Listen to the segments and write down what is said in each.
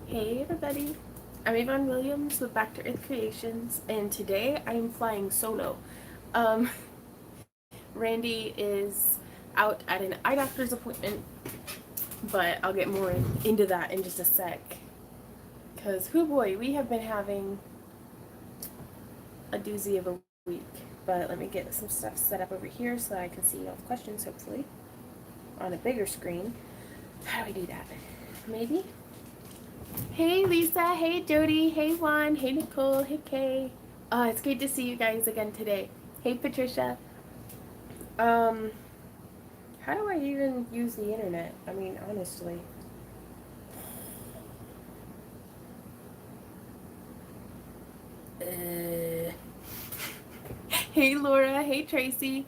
Hey everybody, I'm Yvonne Williams with Back to Earth Creations, and today I'm flying solo. Um, Randy is out at an eye doctor's appointment, but I'll get more into that in just a sec. Because, whoo boy, we have been having a doozy of a week. But let me get some stuff set up over here so that I can see all the questions, hopefully, on a bigger screen. How do I do that? Maybe? Hey Lisa, hey Jody, hey Juan, hey Nicole, hey Kay. It's great to see you guys again today. Hey Patricia. Um, how do I even use the internet? I mean, honestly. Hey Laura, hey Tracy,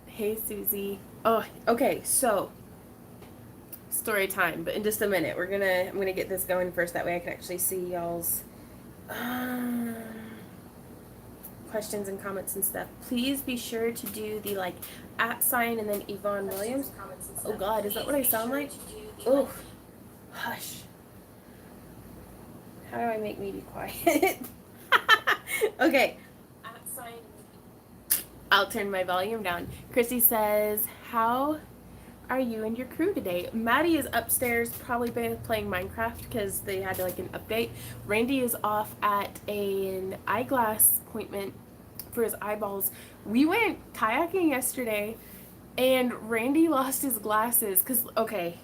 hey Susie. Oh, okay, so story time, but in just a minute. I'm gonna get this going first, that way I can actually see y'all's um, questions and comments and stuff. Please be sure to do the @ sign and then Yvonne Williams. Oh God, is that what I sound like? Oh, hush. How do I make me be quiet? Okay. @ sign. I'll turn my volume down. Chrissy says, "How are you and your crew today?" Maddie is upstairs, probably been playing Minecraft because they had an update. Randy is off at an eyeglass appointment for his eyeballs. We went kayaking yesterday, and Randy lost his glasses because, okay,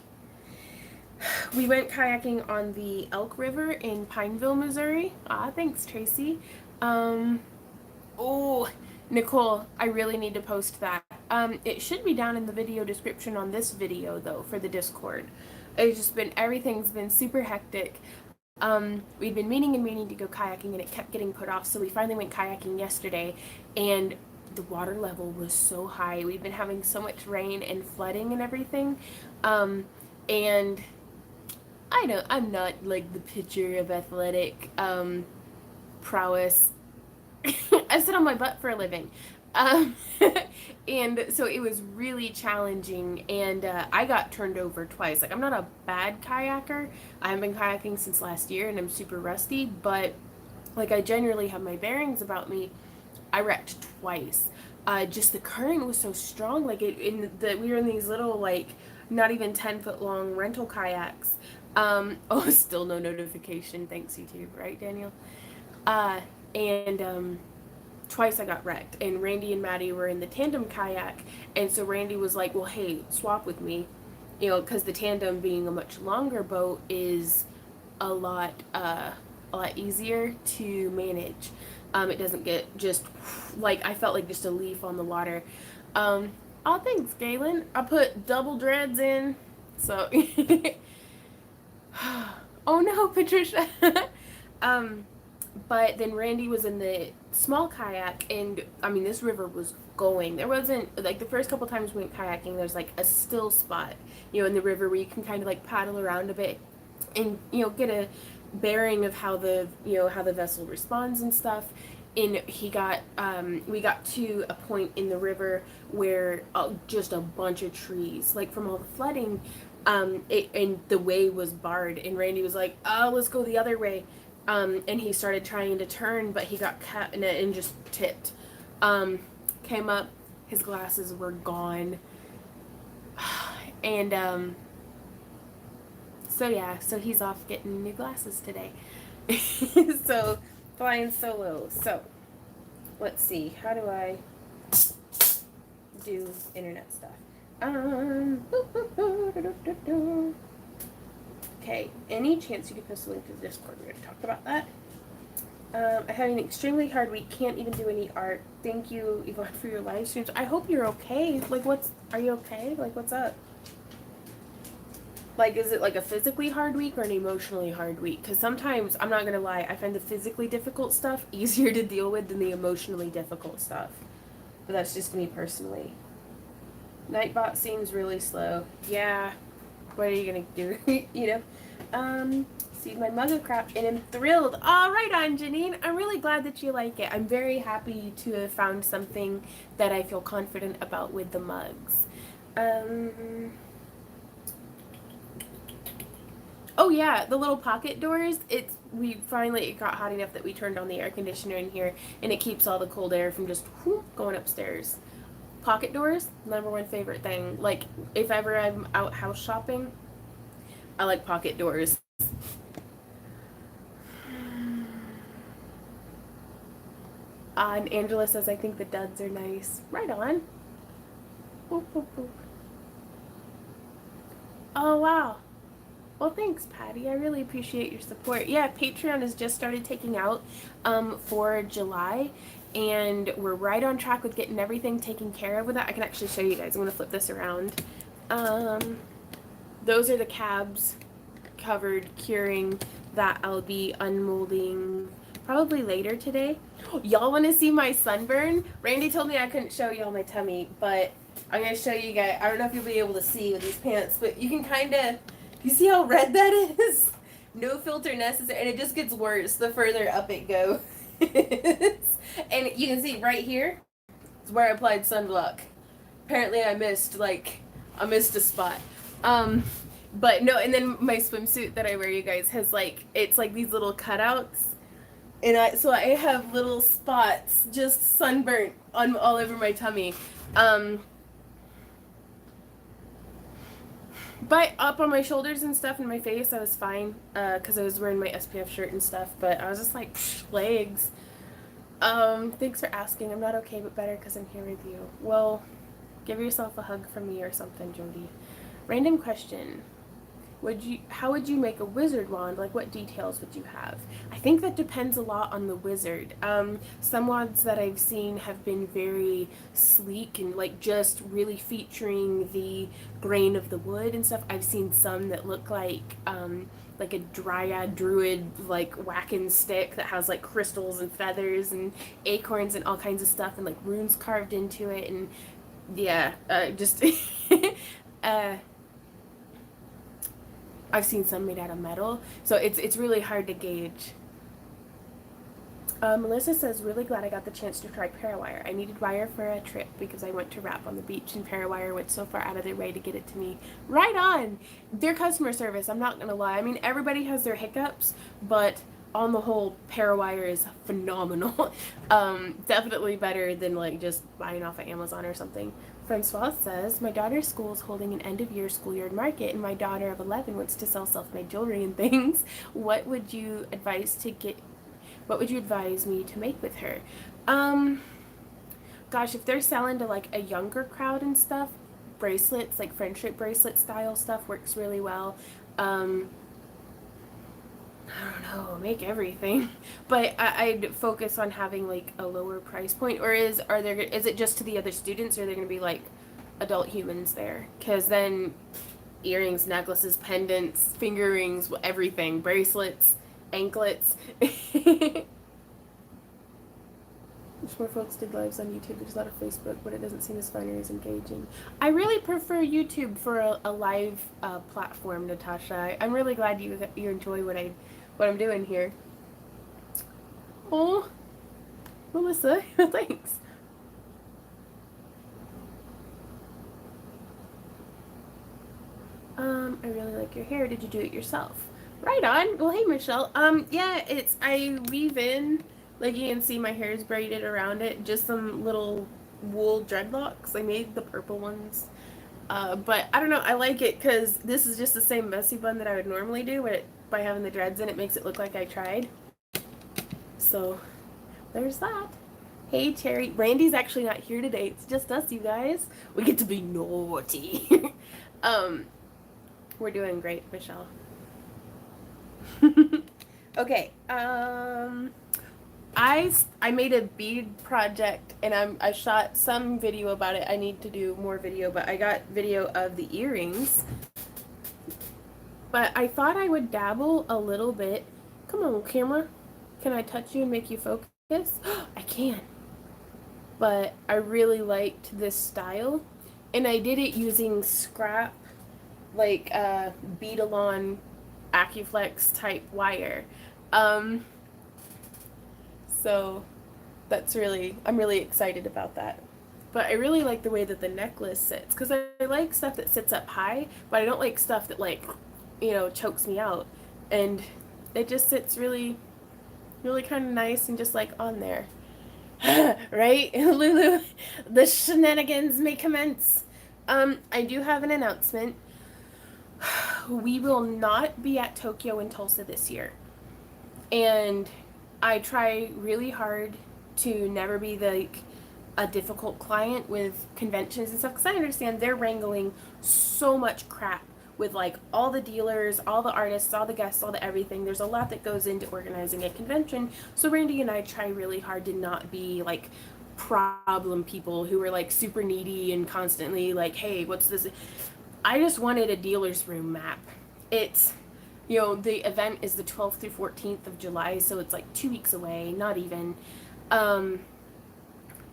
we went kayaking on the Elk River in Pineville, Missouri. Thanks, Tracy. Oh, Nicole, I really need to post that. It should be down in the video description on this video, though, for the Discord. It's just been, everything's been super hectic. We'd been meaning to go kayaking, and it kept getting put off, so we finally went kayaking yesterday, and the water level was so high. We've been having so much rain and flooding and everything. And I know I'm not like the picture of athletic prowess. I sit on my butt for a living. Um, and so it was really challenging, and I got turned over twice. I'm not a bad kayaker. I haven't been kayaking since last year, and I'm super rusty, but I generally have my bearings about me. I wrecked twice. Just the current was so strong. We were in these little not even 10-foot long rental kayaks. Oh, still no notification. Thanks YouTube, right, Daniel? Uh, and twice I got wrecked, and Randy and Maddie were in the tandem kayak, and so Randy was like, well, hey, swap with me, because the tandem, being a much longer boat, is a lot easier to manage. It doesn't get just I felt like just a leaf on the water. Oh, thanks, Galen. I put double dreads in, so oh no, Patricia. um but then Randy was in the small kayak, and I mean, this river was going. There wasn't the first couple times we went kayaking, there's a still spot, in the river where you can kind of paddle around a bit and get a bearing of how the vessel responds and stuff. And we got to a point in the river where just a bunch of trees, from all the flooding, and the way was barred, and Randy was like, oh, let's go the other way. And he started trying to turn, but he got caught in it and just tipped. Came up, his glasses were gone. And so yeah, so he's off getting new glasses today. So flying solo. So let's see, how do I do internet stuff? Okay, any chance you could post a link to the Discord? We're going to talk about that. I'm having an extremely hard week. Can't even do any art. Thank you, Yvonne, for your live streams. I hope you're okay. Are you okay? What's up? Is it a physically hard week or an emotionally hard week? Because sometimes, I'm not going to lie, I find the physically difficult stuff easier to deal with than the emotionally difficult stuff. But that's just me personally. Nightbot seems really slow. Yeah. What are you going to do? See my mug of crap, and I'm thrilled. All right on, Janine. I'm really glad that you like it. I'm very happy to have found something that I feel confident about with the mugs. Oh Oh yeah, the little pocket doors. It got hot enough that we turned on the air conditioner in here, and it keeps all the cold air from just going upstairs. Pocket doors, number one favorite thing. Like if ever I'm out house shopping, I like pocket doors. And Angela says, I think the duds are nice. Right on. Boop, boop, boop. Oh, wow. Well, thanks, Patty. I really appreciate your support. Yeah, Patreon has just started taking out for July, and we're right on track with getting everything taken care of with that. I can actually show you guys. I'm going to flip this around. Those are the cabs covered, curing, that I'll be unmolding probably later today. Y'all want to see my sunburn? Randy told me I couldn't show y'all my tummy, but I'm going to show you guys. I don't know if you'll be able to see with these pants, but you can kind of, you see how red that is? No filter necessary, and it just gets worse the further up it goes. And you can see right here is where I applied sunblock. Apparently I missed a spot. But no, and then my swimsuit that I wear, you guys, has it's like these little cutouts. And I have little spots, just sunburnt all over my tummy. But up on my shoulders and stuff and my face, I was fine, because I was wearing my SPF shirt and stuff. But I was just like, legs. Thanks for asking. I'm not okay, but better because I'm here with you. Well, give yourself a hug from me or something, Jody. Random question. How would you make a wizard wand? Like, what details would you have? I think that depends a lot on the wizard. Some wands that I've seen have been very sleek and just really featuring the grain of the wood and stuff. I've seen some that look like a dryad druid whacking stick that has crystals and feathers and acorns and all kinds of stuff and runes carved into it, and yeah, just I've seen some made out of metal, so it's really hard to gauge. Melissa says, really glad I got the chance to try Parawire. I needed wire for a trip because I went to wrap on the beach, and Parawire went so far out of their way to get it to me. Right on! Their customer service, I'm not going to lie. I mean, everybody has their hiccups, but on the whole, Parawire is phenomenal. Definitely better than just buying off of Amazon or something. Francois says, my daughter's school is holding an end-of-year schoolyard market, and my daughter of 11 wants to sell self-made jewelry and things. What would you advise me to make with her? Gosh, if they're selling to a younger crowd and stuff, bracelets, friendship bracelet style stuff works really well. I don't know, make everything. But I'd focus on having a lower price point, or is it just to the other students, or are there going to be adult humans there? Because then earrings, necklaces, pendants, finger rings, everything, bracelets, anklets. Wish more folks did lives on YouTube. There's a lot of Facebook, but it doesn't seem as fun or as engaging. I really prefer YouTube for a live platform, Natasha. I'm really glad you enjoy what I'm doing here. Oh, Melissa, thanks. I really like your hair. Did you do it yourself? Right on. Well, hey, Michelle. Yeah, I weave in, you can see my hair is braided around it, just some little wool dreadlocks. I made the purple ones. But I don't know, I like it because this is just the same messy bun that I would normally do, but by having the dreads in, it makes it look like I tried. So, there's that. Hey, Cherry. Randy's actually not here today. It's just us, you guys. We get to be naughty. We're doing great, Michelle. Okay, I made a bead project, and I shot some video about it. I need to do more video, but I got video of the earrings. But I thought I would dabble a little bit. Come on, camera. Can I touch you and make you focus? I can. But I really liked this style, and I did it using scrap, bead-along Acuflex type wire. So I'm really excited about that. But I really like the way that the necklace sits, because I like stuff that sits up high, but I don't like stuff that chokes me out. And it just sits really, really kind of nice and just like on there. Right, Lulu? The shenanigans may commence. I do have an announcement. We will not be at Tokyo and Tulsa this year. And I try really hard to never be like a difficult client with conventions and stuff because I understand they're wrangling so much crap with like all the dealers, all the artists, all the guests, all the everything. There's a lot that goes into organizing a convention. So Randy and I try really hard to not be like problem people who are like super needy and constantly like, hey, what's this? I just wanted a dealer's room map. It's, the event is the 12th through 14th of July, so it's like 2 weeks away, not even. Um,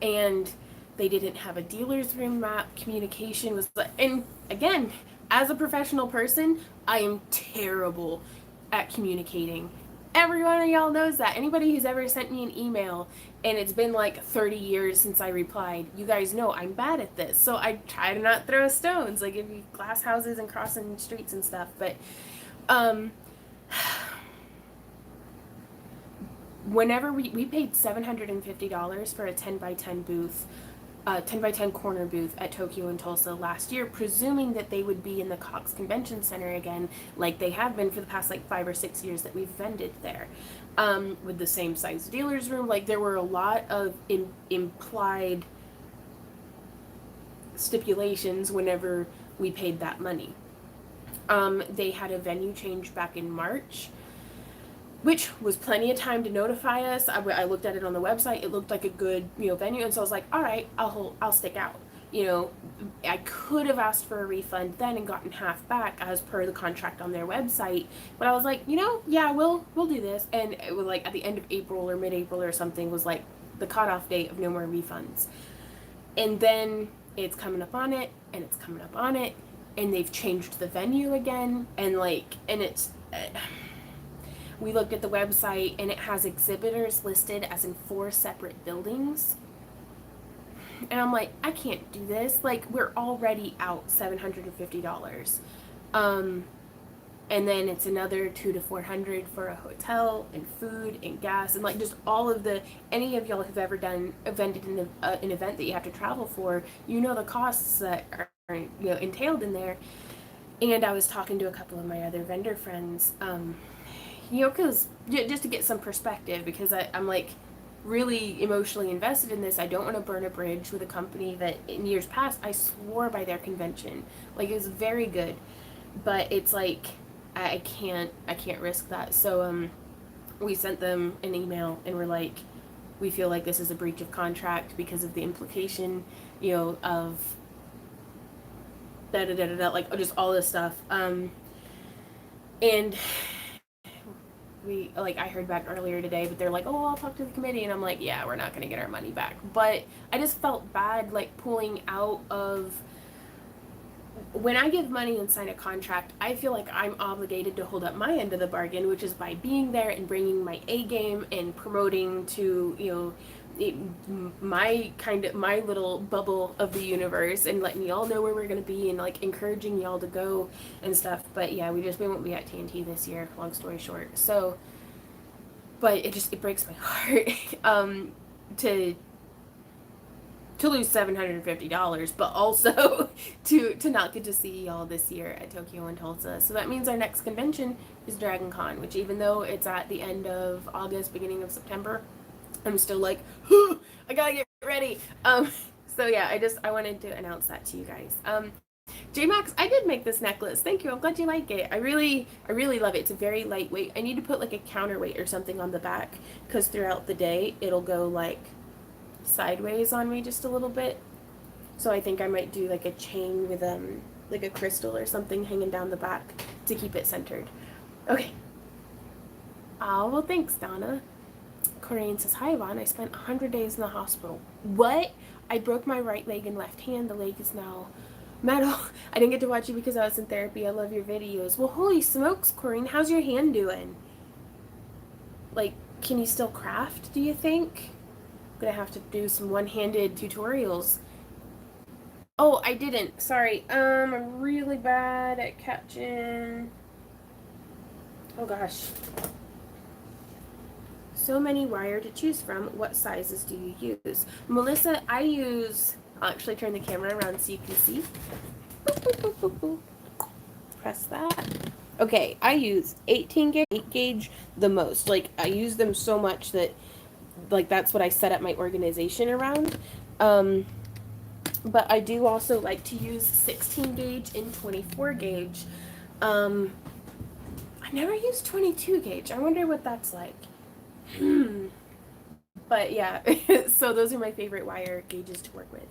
and they didn't have a dealer's room map. Communication was, and again, as a professional person, I am terrible at communicating. Every one of y'all knows that. Anybody who's ever sent me an email and it's been like 30 years since I replied, you guys know I'm bad at this. So I try to not throw stones, like if you glass houses and crossing streets and stuff. But um, whenever we paid $750 for a 10 by 10 booth, 10 by 10 corner booth at Tokyo and Tulsa last year, presuming that they would be in the Cox Convention Center again, like they have been for the past like 5 or 6 years that we've vended there, with the same size dealer's room. Like there were a lot of implied stipulations whenever we paid that money. They had a venue change back in March, which was plenty of time to notify us. I looked at it on the website. It looked like a good, venue. And so I was like, all right, I'll stick out. I could have asked for a refund then and gotten half back as per the contract on their website. But I was like, yeah, we'll do this. And it was like at the end of April or mid-April or something was like the cutoff date of no more refunds. And then it's coming up on it and it's coming up on it. And they've changed the venue again. And it's... we looked at the website and it has exhibitors listed as in 4 separate buildings. And I'm like, I can't do this. Like, we're already out $750. And then it's another $200 to $400 for a hotel and food and gas and like just all of any of y'all who've ever vended an event that you have to travel for, the costs that are entailed in there. And I was talking to a couple of my other vendor friends, because just to get some perspective, because I'm like really emotionally invested in this. I don't want to burn a bridge with a company that in years past I swore by their convention. Like it was very good, but it's like I can't risk that. So we sent them an email and we're like, we feel like this is a breach of contract because of the implication, of da da da da, like just all this stuff. And I heard back earlier today, but they're like, oh, I'll talk to the committee. And I'm like, yeah, we're not going to get our money back. But I just felt bad, like, pulling out of... When I give money and sign a contract, I feel like I'm obligated to hold up my end of the bargain, which is by being there and bringing my A game and promoting to, my little bubble of the universe and letting y'all know where we're going to be and, like, encouraging y'all to go and stuff. But, yeah, we won't be at TNT this year, long story short. So, but it breaks my heart to lose $750, but also to not get to see y'all this year at Tokyo and Tulsa. So that means our next convention is Dragon Con, which even though it's at the end of August, beginning of September, I'm still like, I gotta get ready. So yeah, I wanted to announce that to you guys. J-Max, I did make this necklace. Thank you. I'm glad you like it. I really love it. It's a very lightweight. I need to put like a counterweight or something on the back because throughout the day it'll go like sideways on me just a little bit. So I think I might do like a chain with like a crystal or something hanging down the back to keep it centered. Okay. Oh, well, thanks, Donna. Corinne says, hi, Yvonne. I spent 100 days in the hospital. What? I broke my right leg and left hand. The leg is now metal. I didn't get to watch you because I was in therapy. I love your videos. Well, holy smokes, Corinne. How's your hand doing? Like, can you still craft, do you think? I'm gonna have to do some one-handed tutorials. Oh, I didn't. Sorry. I'm really bad at catching Oh gosh. So many wire to choose from. What sizes do you use? Melissa, I'll actually turn the camera around so you can see. Boop, boop, boop, boop, boop. Press that. Okay, I use 18 gauge, 8 gauge the most. Like, I use them so much that, like, that's what I set up my organization around. But I do also like to use 16 gauge and 24 gauge. I never used 22 gauge. I wonder what that's like. But yeah, so those are my favorite wire gauges to work with.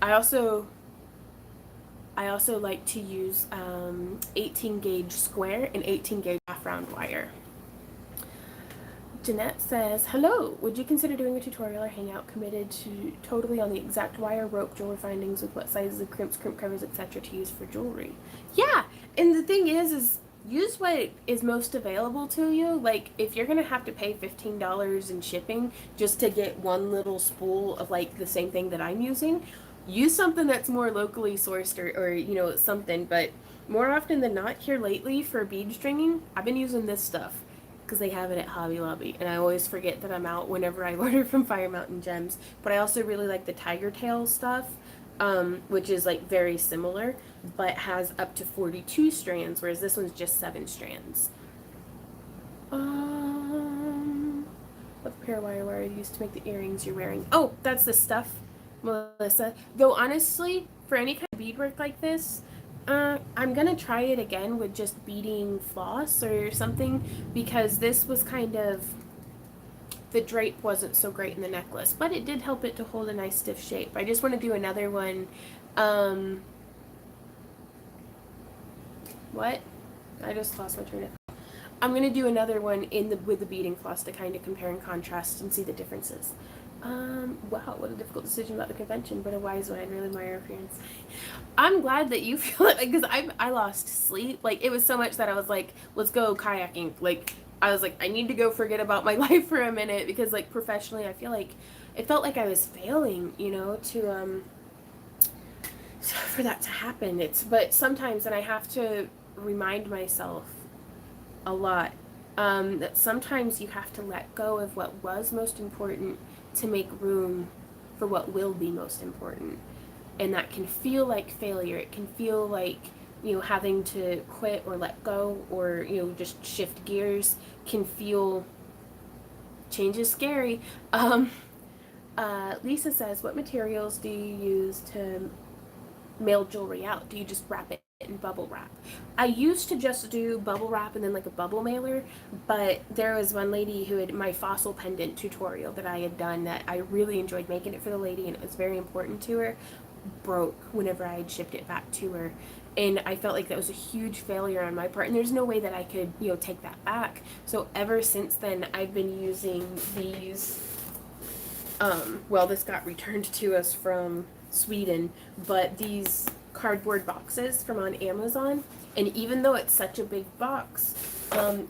I also like to use 18 gauge square and 18 gauge half round wire. Jeanette says, hello, would you consider doing a tutorial or hangout committed to totally on the exact wire, rope, jewelry findings with what sizes of crimps, crimp covers, etc. to use for jewelry? Yeah, and the thing is use what is most available to you. Like, if you're going to have to pay $15 in shipping just to get one little spool of, like, the same thing that I'm using, use something that's more locally sourced or you know, something. But more often than not, here lately for bead stringing, I've been using this stuff because they have it at Hobby Lobby, and I always forget that I'm out whenever I order from Fire Mountain Gems. But I also really like the tiger tail stuff, which is like very similar, but has up to 42 strands, whereas this one's just 7 strands. What pair of wire you used to make the earrings you're wearing? Oh, that's the stuff, Melissa. Though honestly, for any kind of beadwork like this, I'm gonna try it again with just beading floss or something, because this was kind of, the drape wasn't so great in the necklace, but it did help it to hold a nice stiff shape. I just want to do another one. What? I just lost my train of thought. I'm gonna do another one with the beading floss to kind of compare and contrast and see the differences. Wow, what a difficult decision about the convention, but a wise one. I'd really admire your appearance. I'm glad that you feel it, because I lost sleep. Like, it was so much that I was like, let's go kayaking. Like, I was like, I need to go forget about my life for a minute, because, like, professionally, I feel like it felt like I was failing, you know, to for that to happen. But sometimes, and I have to remind myself a lot, that sometimes you have to let go of what was most important to make room for what will be most important. And that can feel like failure. It can feel like, you know, having to quit or let go, or, you know, just shift gears can feel, change is scary. Lisa says, what materials do you use to mail jewelry out? Do you just wrap it in bubble wrap? I used to just do bubble wrap and then like a bubble mailer, but there was one lady who had my fossil pendant tutorial that I had done that I really enjoyed making it for the lady, and it was very important to her, broke whenever I had shipped it back to her. And I felt like that was a huge failure on my part, and there's no way that I could, you know, take that back. So ever since then, I've been using these, well, this got returned to us from Sweden, but these cardboard boxes from on Amazon, and even though it's such a big box,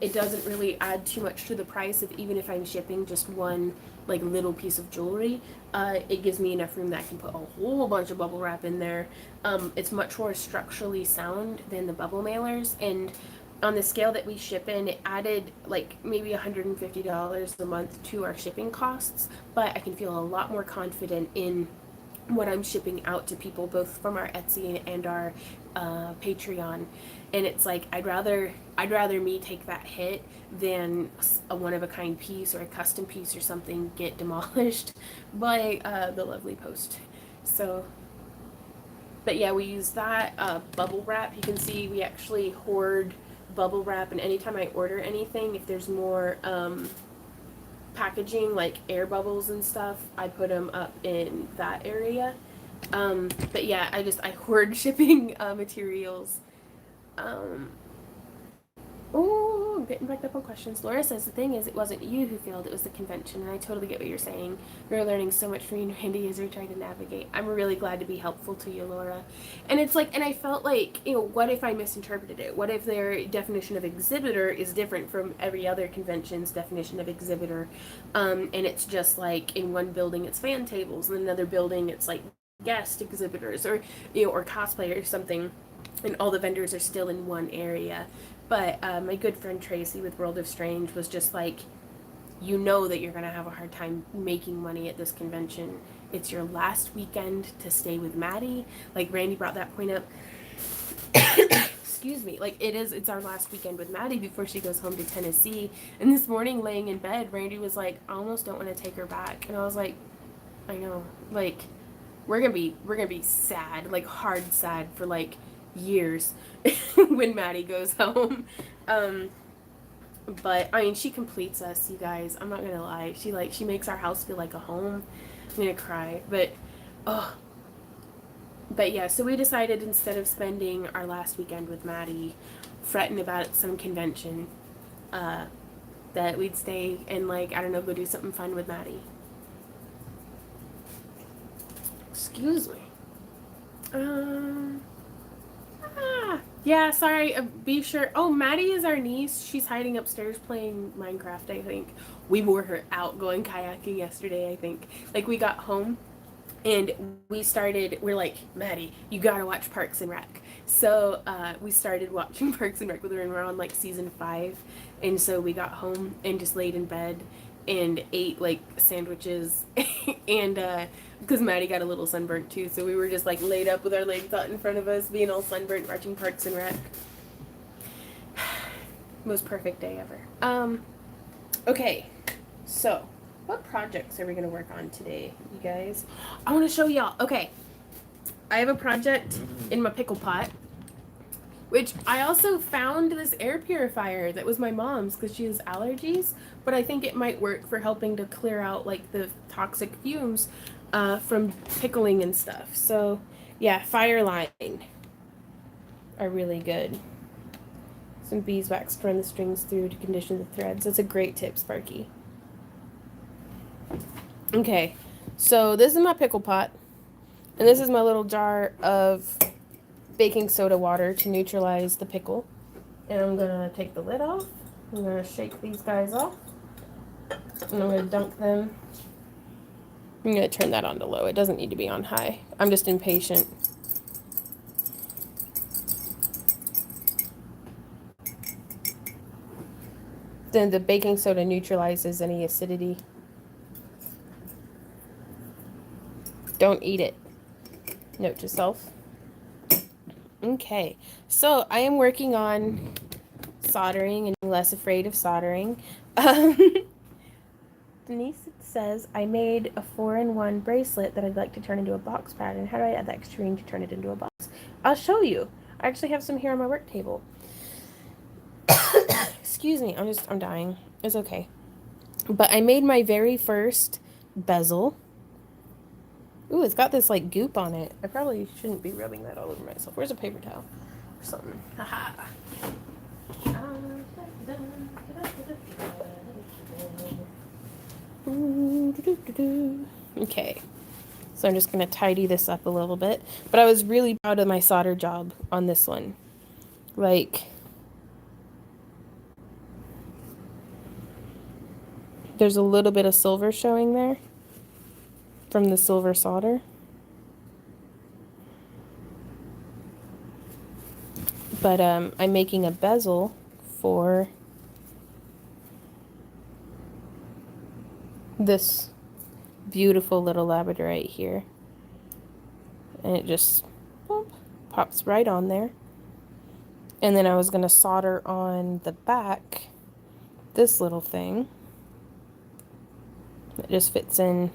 it doesn't really add too much to the price of, even if I'm shipping just one like little piece of jewelry. It gives me enough room that I can put a whole bunch of bubble wrap in there. It's much more structurally sound than the bubble mailers, and on the scale that we ship in, it added like maybe $150 a month to our shipping costs, but I can feel a lot more confident in what I'm shipping out to people, both from our Etsy and our Patreon. And it's like, I'd rather me take that hit than a one-of-a-kind piece or a custom piece or something get demolished by the lovely post. So, but yeah, we use that bubble wrap. You can see we actually hoard bubble wrap, and anytime I order anything, if there's more packaging like air bubbles and stuff, I put them up in that area. But yeah, I hoard shipping materials. Oh, I'm getting backed up on questions. Laura says, the thing is, it wasn't you who failed, it was the convention. And I totally get what you're saying. You're learning so much from you and Randy as you're trying to navigate. I'm really glad to be helpful to you, Laura. And it's like, and I felt like, you know, what if I misinterpreted it? What if their definition of exhibitor is different from every other convention's definition of exhibitor? And it's just like, in one building it's fan tables, and in another building it's like guest exhibitors, or, you know, or cosplay or something, and all the vendors are still in one area. But my good friend Tracy with World of Strange was just like, you know that you're going to have a hard time making money at this convention. It's your last weekend to stay with Maddie. Like, Randy brought that point up. Excuse me. Like, it's our last weekend with Maddie before she goes home to Tennessee. And this morning, laying in bed, Randy was like, I almost don't want to take her back. And I was like, I know. Like, we're gonna be sad, like hard sad for like years when Maddie goes home. But I mean, she completes us, you guys. I'm not gonna lie. She makes our house feel like a home. I'm gonna cry, but yeah. So we decided, instead of spending our last weekend with Maddie fretting about some convention, that we'd stay and, like, I don't know, go do something fun with Maddie. Excuse me. Yeah, sorry, be sure. Oh, Maddie is our niece. She's hiding upstairs playing Minecraft, I think. We wore her out going kayaking yesterday, I think. Like, we got home and we're like, Maddie, you gotta watch Parks and Rec. So we started watching Parks and Rec with her, and we're on like season 5. And so we got home and just laid in bed and ate like sandwiches and because Maddie got a little sunburnt too, so we were just like laid up with our legs out in front of us, being all sunburnt, watching Parks and Rec. Most perfect day ever. Okay, so what projects are we gonna work on today, you guys? I want to show y'all. Okay, I have a project in my pickle pot, which I also found this air purifier that was my mom's because she has allergies, but I think it might work for helping to clear out like the toxic fumes from pickling and stuff. So yeah, Fireline are really good. Some beeswax to run the strings through to condition the threads. That's a great tip, Sparky. Okay, so this is my pickle pot, and this is my little jar of baking soda water to neutralize the pickle. And I'm gonna take the lid off. I'm gonna shake these guys off, and I'm gonna dunk them. I'm gonna turn that on to low. It doesn't need to be on high. I'm just impatient. Then the baking soda neutralizes any acidity. Don't eat it. Note to self. Okay, so I am working on soldering and being less afraid of soldering. Denise says, I made a 4-in-1 bracelet that I'd like to turn into a box pattern. How do I add the extra ring to turn it into a box? I'll show you. I actually have some here on my work table. Excuse me, I'm dying. It's okay. But I made my very first bezel. Ooh, it's got this like goop on it. I probably shouldn't be rubbing that all over myself. Where's a paper towel or something? Haha. Okay, so I'm just gonna tidy this up a little bit. But I was really proud of my solder job on this one. Like, there's a little bit of silver showing there from the silver solder. But I'm making a bezel for this beautiful little labradorite here. And it just pops right on there. And then I was going to solder on the back this little thing. It just fits in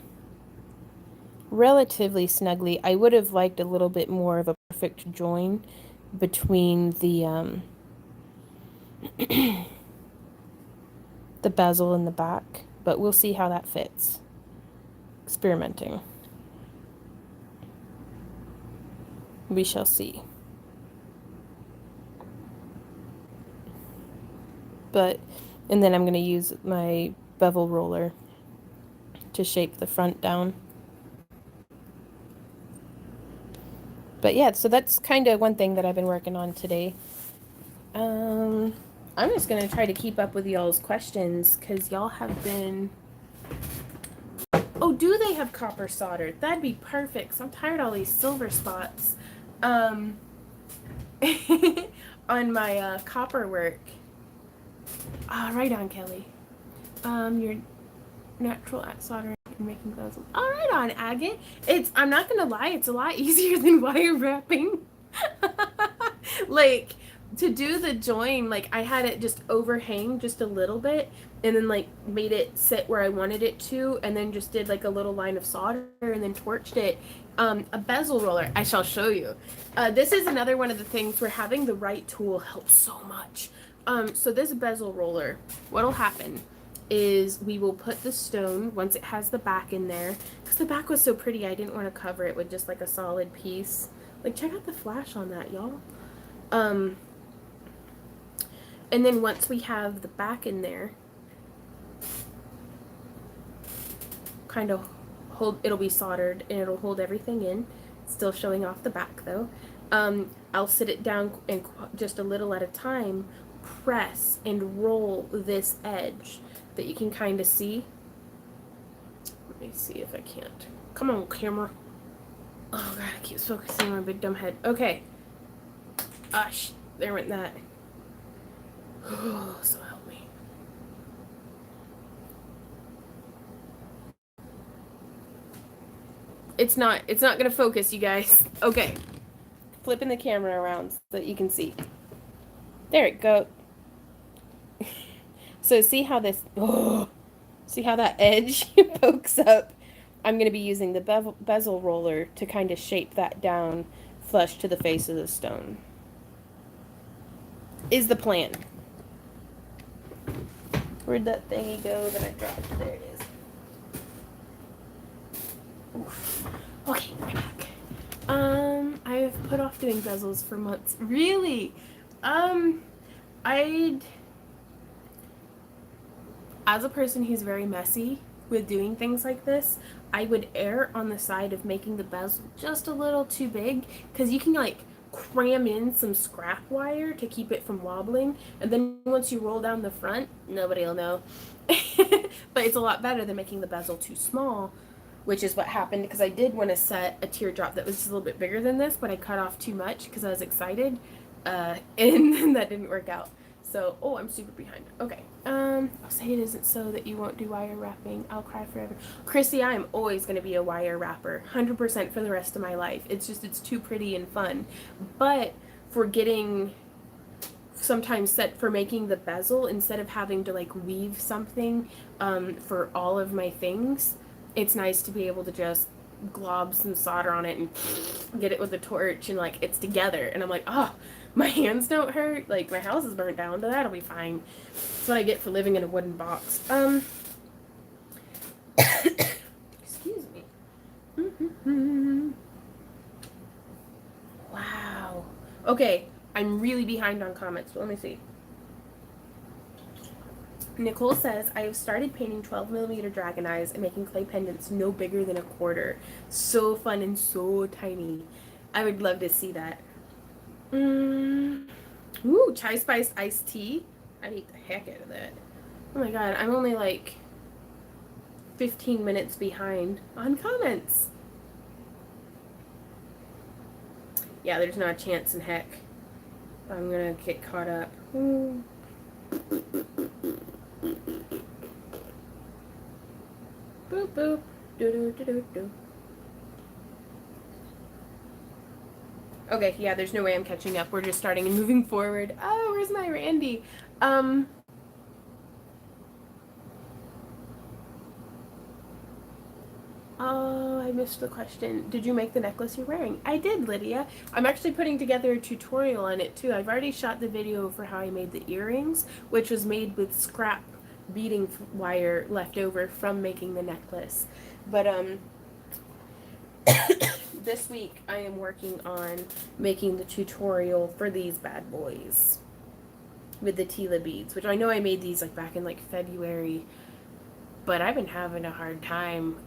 relatively snugly. I would have liked a little bit more of a perfect join between the the bezel in the back, but we'll see how that fits. Experimenting. We shall see. And then I'm going to use my bevel roller to shape the front down. But yeah, so that's kind of one thing that I've been working on today. I'm just going to try to keep up with y'all's questions because y'all have been... Oh, do they have copper solder? That'd be perfect. So I'm tired of all these silver spots. on my copper work. Right on, Kelly. You're natural at soldering and making bezels. All right on, Agate. I'm not gonna lie, it's a lot easier than wire wrapping. Like, to do the join, like, I had it just overhang just a little bit, and then, like, made it sit where I wanted it to, and then just did, like, a little line of solder, and then torched it. A bezel roller, I shall show you. This is another one of the things where having the right tool helps so much. So this bezel roller, what'll happen is we will put the stone, once it has the back in there, because the back was so pretty, I didn't want to cover it with just, like, a solid piece. Like, check out the flash on that, y'all. And then once we have the back in there, kind of it'll be soldered and it'll hold everything in, still showing off the back though. I'll sit it down and just a little at a time, press and roll this edge that you can kind of see. Let me see if I can't. Come on, camera. Oh god, I keep focusing on my big dumb head. Okay. There went that. Oh, so help me. It's not gonna focus, you guys. Okay. Flipping the camera around so that you can see. There it goes. So see how this, see how that edge pokes up? I'm gonna be using the bezel roller to kind of shape that down flush to the face of the stone. Is the plan. Where'd that thingy go that I dropped? There it is. Oof. Okay, we're back. I've put off doing bezels for months. Really? As a person who's very messy with doing things like this, I would err on the side of making the bezel just a little too big, because you can, like, cram in some scrap wire to keep it from wobbling, and then once you roll down the front, nobody will know. But it's a lot better than making the bezel too small, which is what happened, because I did want to set a teardrop that was just a little bit bigger than this, but I cut off too much because I was excited, and that didn't work out. So, I'm super behind. Okay. I'll say it isn't so that you won't do wire wrapping. I'll cry forever. Chrissy, I am always going to be a wire wrapper. 100% for the rest of my life. It's just, it's too pretty and fun. But for getting, sometimes set for making the bezel, instead of having to, like, weave something for all of my things, it's nice to be able to just glob some solder on it and get it with a torch, and, like, it's together. And I'm like, oh, my hands don't hurt. Like, my house is burnt down, but that'll be fine. That's what I get for living in a wooden box. Excuse me. Wow. Okay, I'm really behind on comments, but let me see. Nicole says, I have started painting 12mm dragon eyes and making clay pendants no bigger than a quarter. So fun and so tiny. I would love to see that. Ooh, chai spice iced tea. I'd eat the heck out of that. Oh my god, I'm only like 15 minutes behind on comments. Yeah, there's not a chance in heck I'm gonna get caught up. Ooh. Boop boop. Do do do do do. Okay, yeah, there's no way I'm catching up. We're just starting and moving forward. Oh, where's my Randy? Oh, I missed the question. Did you make the necklace you're wearing? I did, Lydia. I'm actually putting together a tutorial on it, too. I've already shot the video for how I made the earrings, which was made with scrap beading wire left over from making the necklace. But, this week I am working on making the tutorial for these bad boys with the Tila beads, which I know I made these like back in like February, but I've been having a hard time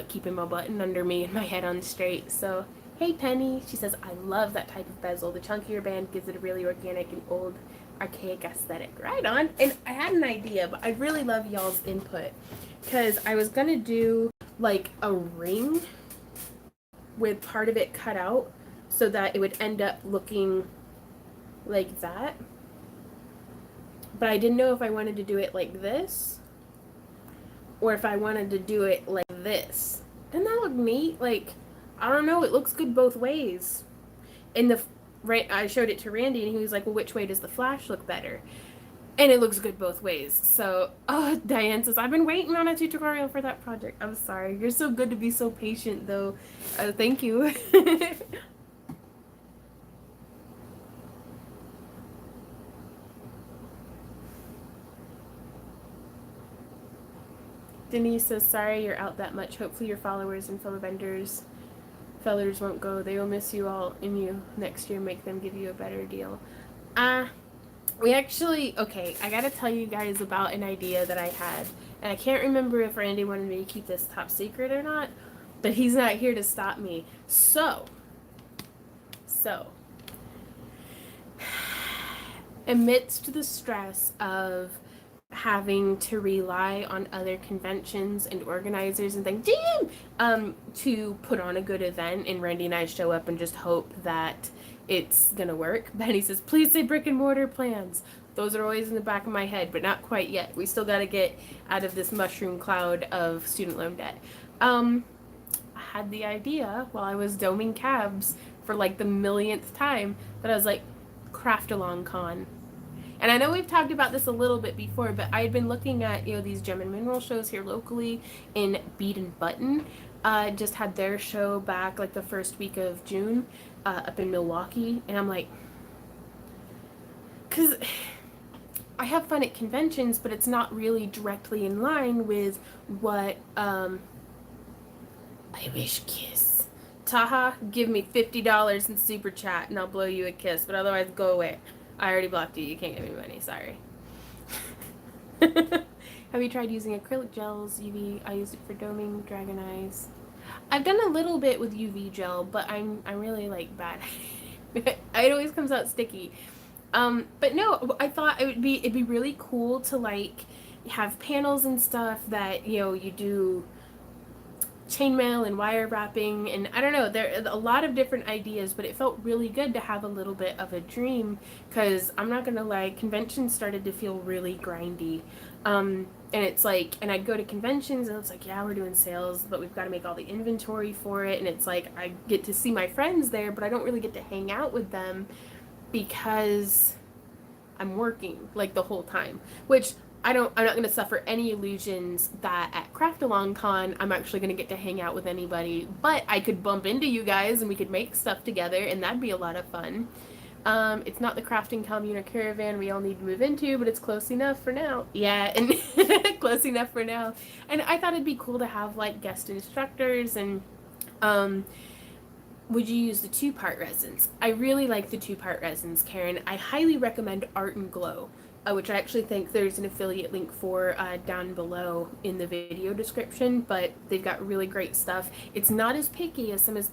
keeping my button under me and my head on straight. So hey Penny, she says, I love that type of bezel. The chunkier band gives it a really organic and old archaic aesthetic. Right on. And I had an idea, but I really love y'all's input, because I was gonna do like a ring with part of it cut out so that it would end up looking like that. But I didn't know if I wanted to do it like this or if I wanted to do it like this. Doesn't that look neat? Like, I don't know. It looks good both ways. And I showed it to Randy, and he was like, "Well, which way does the flash look better?" And it looks good both ways. So, oh, Diane says, "I've been waiting on a tutorial for that project." I'm sorry. You're so good to be so patient, though. Thank you. Denise says, "Sorry you're out that much. Hopefully your followers and fellow fellers won't go. They will miss you all and you next year. Make them give you a better deal." We actually, okay, I gotta tell you guys about an idea that I had. And I can't remember if Randy wanted me to keep this top secret or not, but he's not here to stop me. So, amidst the stress of having to rely on other conventions and organizers and things, to put on a good event, and Randy and I show up and just hope that it's gonna work. Benny says, "Please say brick and mortar plans." Those are always in the back of my head, but not quite yet. We still gotta get out of this mushroom cloud of student loan debt. I had the idea while I was doming cabs for like the millionth time that I was like, craft along con. And I know we've talked about this a little bit before, but I had been looking at, these gem and mineral shows here locally in Bead and Button. Just had their show back like the first week of June up in Milwaukee. And I'm like, because I have fun at conventions, but it's not really directly in line with what I wish kiss. Taha, give me $50 in super chat and I'll blow you a kiss, but otherwise go away. I already blocked you. You can't give me money. Sorry. Have you tried using acrylic gels? UV. I used it for doming dragon eyes. I've done a little bit with UV gel, but I'm really like bad. It always comes out sticky. But no, I thought it'd be really cool to like have panels and stuff that you do chainmail and wire wrapping, and I don't know, there are a lot of different ideas, but it felt really good to have a little bit of a dream, because I'm not gonna lie, conventions started to feel really grindy. And it's like, and I'd go to conventions and it's like, yeah, we're doing sales, but we've got to make all the inventory for it, and it's like I get to see my friends there, but I don't really get to hang out with them because I'm working like the whole time, which I'm not going to suffer any illusions that at Craft Along Con I'm actually going to get to hang out with anybody, but I could bump into you guys and we could make stuff together, and that'd be a lot of fun. It's not the crafting commune or caravan we all need to move into, but it's close enough for now. Yeah, and close enough for now. And I thought it'd be cool to have like guest instructors, and would you use the 2-part resins? I really like the 2-part resins, Karen. I highly recommend Art and Glow, which I actually think there's an affiliate link for down below in the video description, but they've got really great stuff. It's not as picky as some of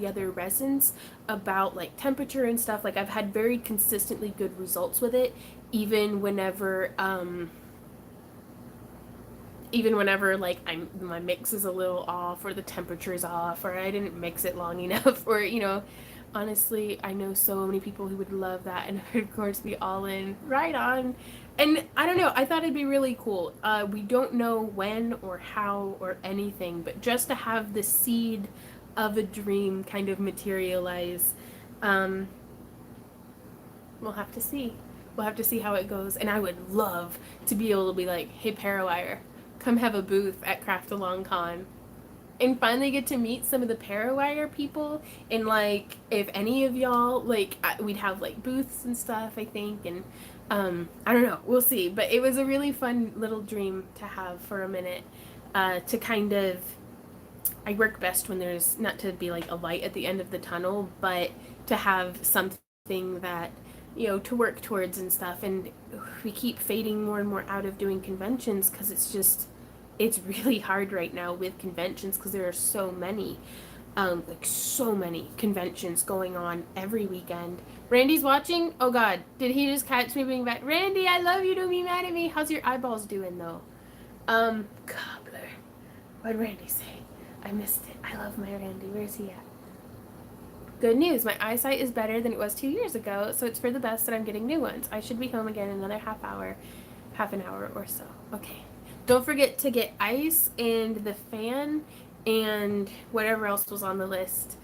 the other resins about like temperature and stuff. Like I've had very consistently good results with it, even whenever like my mix is a little off, or the temperature is off, or I didn't mix it long enough, or honestly, I know so many people who would love that, and of course be all in. Right on. And I don't know, I thought it'd be really cool. We don't know when or how or anything, but just to have the seed of a dream kind of materialize, we'll have to see. We'll have to see how it goes. And I would love to be able to be like, hey, Parawire, come have a booth at Craft Along Con. And finally get to meet some of the Parawire people. And like, if any of y'all, like, we'd have like booths and stuff, I think. And I don't know, we'll see. But it was a really fun little dream to have for a minute, to kind of, I work best when there's, not to be like a light at the end of the tunnel, but to have something that, to work towards and stuff. And we keep fading more and more out of doing conventions because it's really hard right now with conventions because there are so many, like so many conventions going on every weekend. Randy's watching? Oh God, did he just catch me being bad? Randy, I love you, don't be mad at me. How's your eyeballs doing though? Cobbler. What'd Randy say? I missed it. I love my Randy. Where's he at? Good news, my eyesight is better than it was 2 years ago, so it's for the best that I'm getting new ones. I should be home again in another half an hour or so. Okay. Don't forget to get ice and the fan and whatever else was on the list.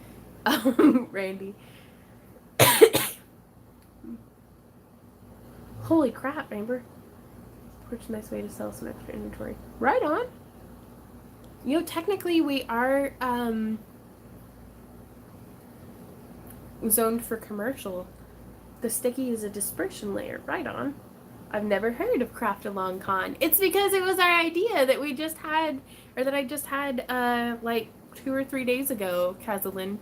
Randy. Holy crap, Amber. Which nice way to sell some extra inventory. Right on. You know, technically we are zoned for commercial. The sticky is a dispersion layer. Right on. I've never heard of Craft-A-Long Con. It's because it was our idea that we just had, or that I just had like 2 or 3 days ago, Kazalyn.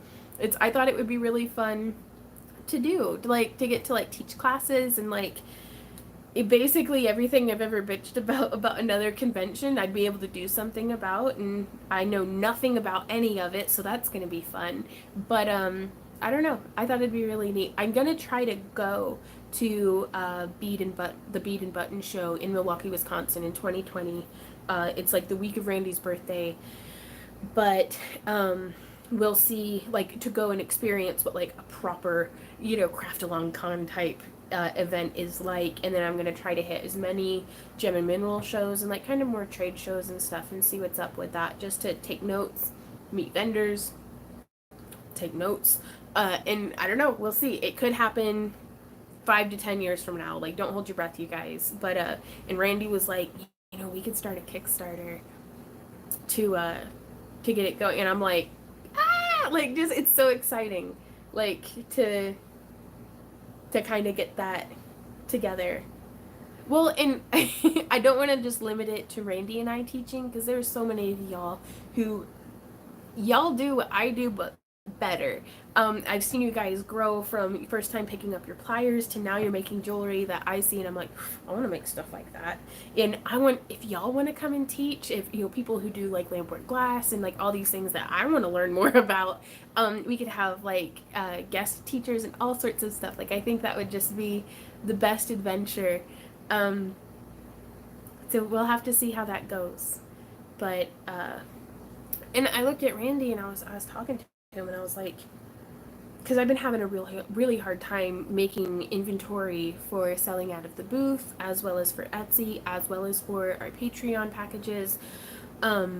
I thought it would be really fun to do, to get to like teach classes and like basically everything I've ever bitched about another convention, I'd be able to do something about, and I know nothing about any of it, so that's gonna be fun. But I don't know. I thought it'd be really neat. I'm gonna try to go to the Bead and Button show in Milwaukee, Wisconsin in 2020. It's like the week of Randy's birthday, but we'll see, like, to go and experience what like a proper, Craft-A-Long Con type event is like, and then I'm gonna try to hit as many gem and mineral shows and like kind of more trade shows and stuff and see what's up with that, just to take notes, meet vendors, take notes, and I don't know, we'll see. It could happen 5 to 10 years from now. Like, don't hold your breath, you guys. But and Randy was like, we could start a Kickstarter to get it going, and I'm like, like, just, it's so exciting, like, to kind of get that together. Well, and I don't want to just limit it to Randy and I teaching, because there's so many of y'all who do what I do, but better. I've seen you guys grow from first time picking up your pliers to now you're making jewelry that I see and I'm like, I want to make stuff like that. And if y'all want to come and teach, if people who do like lampwork glass and like all these things that I want to learn more about, we could have like guest teachers and all sorts of stuff. Like, I think that would just be the best adventure. So we'll have to see how that goes. But and I looked at Randy and I was talking to him and I was like, because I've been having a really hard time making inventory for selling out of the booth, as well as for Etsy, as well as for our Patreon packages. Yeah,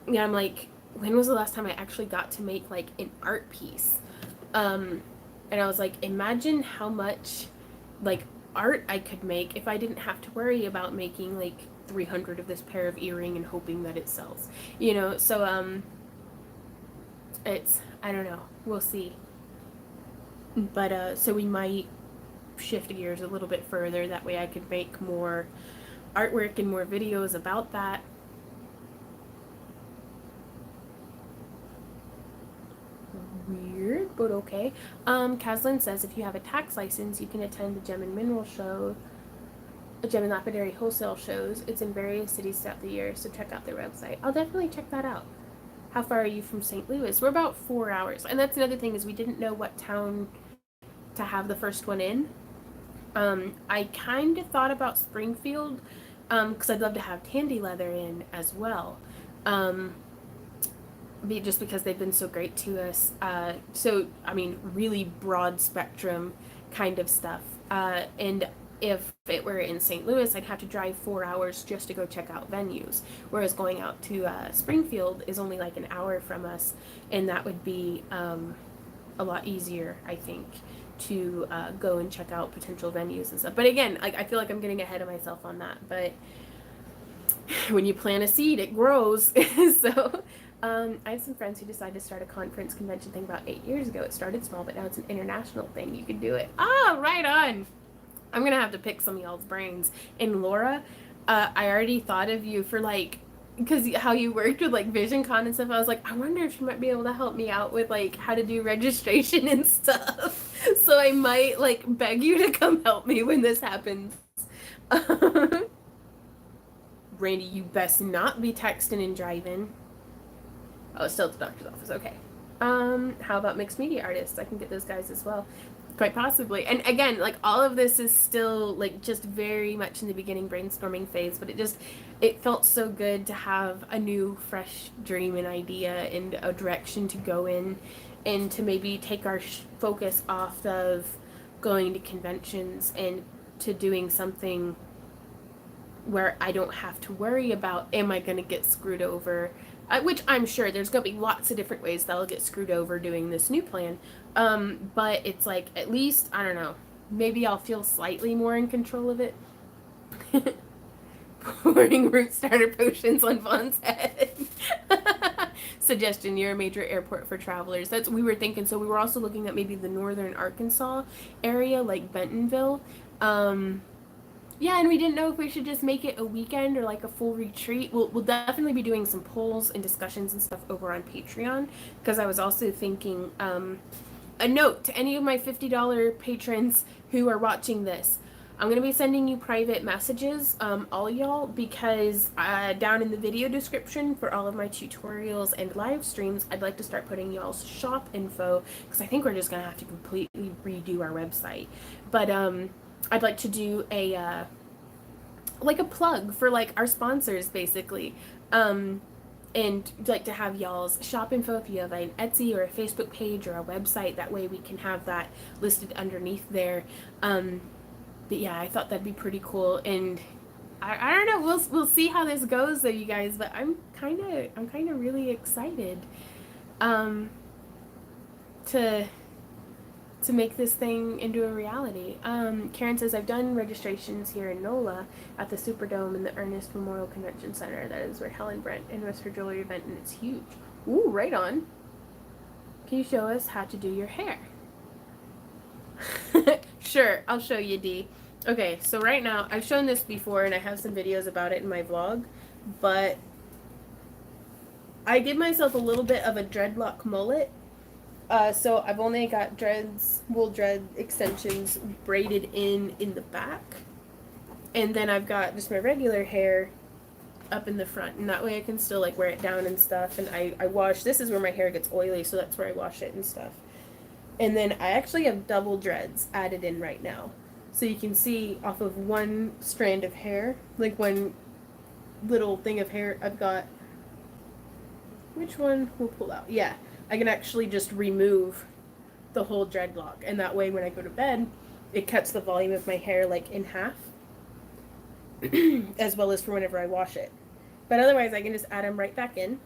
I'm like, when was the last time I actually got to make like an art piece? And I was like, imagine how much like art I could make if I didn't have to worry about making like 300 of this pair of earring and hoping that it sells. So I don't know, we'll see. But so we might shift gears a little bit further, that way I could make more artwork and more videos about that. Weird, but okay. Kaslin says if you have a tax license, you can attend the Gem and Mineral show, Gem and Lapidary wholesale shows. It's in various cities throughout the year, so check out their website. I'll definitely check that out. How far are you from St. Louis? We're about 4 hours. And that's another thing, is we didn't know what town to have the first one in. I kind of thought about Springfield, because I'd love to have Tandy Leather in as well. Just because they've been so great to us. So, I mean, really broad spectrum kind of stuff. And if it were in St. Louis, I'd have to drive 4 hours just to go check out venues. Whereas going out to Springfield is only like an hour from us, and that would be a lot easier, I think, to go and check out potential venues and stuff. But again, I feel like I'm getting ahead of myself on that. But when you plant a seed, it grows. So I have some friends who decided to start a conference convention thing about 8 years ago. It started small, but now it's an international thing. You can do it. Right on. I'm gonna have to pick some of y'all's brains. And Laura, I already thought of you for like, because how you worked with like VisionCon and stuff. I was like, I wonder if you might be able to help me out with like how to do registration and stuff. So I might like beg you to come help me when this happens. Randy, you best not be texting and driving. Oh, it's still at the doctor's office. Okay. How about mixed media artists? I can get those guys as well. Quite possibly. And again, like, all of this is still like just very much in the beginning brainstorming phase, but it felt so good to have a new fresh dream and idea and a direction to go in. and to maybe take our focus off of going to conventions and to doing something where I don't have to worry about, am I going to get screwed over? Which I'm sure there's going to be lots of different ways that I'll get screwed over doing this new plan. But it's like, at least, I don't know, maybe I'll feel slightly more in control of it. Pouring root starter potions on Vaughn's head. Suggestion, near a major airport for travelers. That's we were thinking. So we were also looking at maybe the northern Arkansas area, like Bentonville. Yeah, and we didn't know if we should just make it a weekend or like a full retreat. We'll definitely be doing some polls and discussions and stuff over on Patreon, because I was also thinking, a note to any of my $50 patrons who are watching this. I'm going to be sending you private messages, all y'all, because down in the video description for all of my tutorials and live streams, I'd like to start putting y'all's shop info, because I think we're just going to have to completely redo our website. But I'd like to do a like a plug for like our sponsors, basically. And like to have y'all's shop info if you have an Etsy or a Facebook page or a website. That way we can have that listed underneath there. But yeah, I thought that'd be pretty cool, and I don't know. We'll see how this goes, though, you guys. But I'm kind of really excited, to make this thing into a reality. Karen says, I've done registrations here in NOLA at the Superdome and the Ernest Memorial Convention Center. That is where Helen Brent and was her jewelry event, and it's huge. Ooh, right on. Can you show us how to do your hair? Sure, I'll show you, Dee. Okay, so right now, I've shown this before, and I have some videos about it in my vlog, but I give myself a little bit of a dreadlock mullet. So I've only got dreads, wool dread extensions braided in the back. And then I've got just my regular hair up in the front. And that way I can still like wear it down and stuff. And I wash, this is where my hair gets oily, so that's where I wash it and stuff. And then I actually have double dreads added in right now. So you can see off of one strand of hair, like one little thing of hair, I've got, which one will pull out? Yeah. I can actually just remove the whole dreadlock, and that way when I go to bed, it cuts the volume of my hair like in half, as well as for whenever I wash it. But otherwise, I can just add them right back in.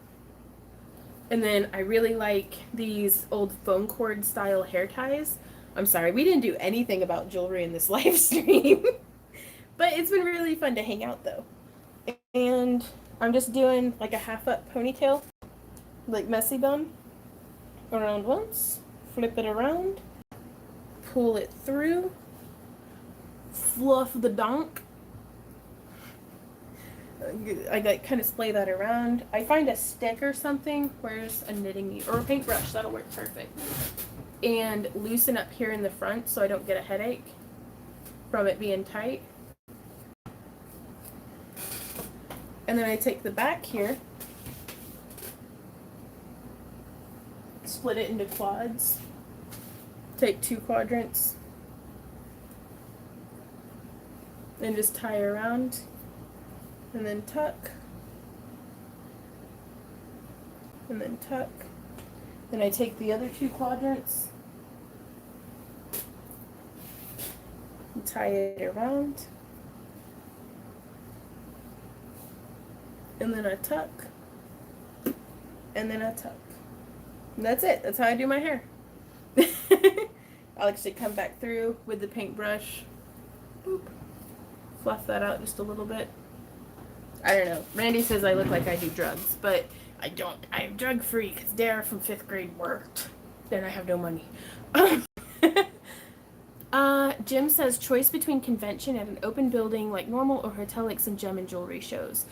And then I really like these old phone cord style hair ties. I'm sorry, we didn't do anything about jewelry in this live stream, but it's been really fun to hang out though. And I'm just doing like a half up ponytail, like messy bun. Around once, flip it around, pull it through, fluff the donk. I like kind of splay that around. I find a stick or something. Where's a knitting needle or a paintbrush? That'll work perfect. And loosen up here in the front so I don't get a headache from it being tight. And then I take the back here, split it into quads, take 2 quadrants, and just tie around, and then tuck, and then tuck. Then I take the other 2 quadrants and tie it around, and then I tuck, and then I tuck. And that's it. That's how I do my hair. I'll actually come back through with the paintbrush. Boop. Fluff that out just a little bit. I don't know. Randy says I look like I do drugs, but I don't. I am drug free because Dara from 5th grade worked. Then I have no money. Jim says choice between convention at an open building like normal or hotel like some gem and jewelry shows.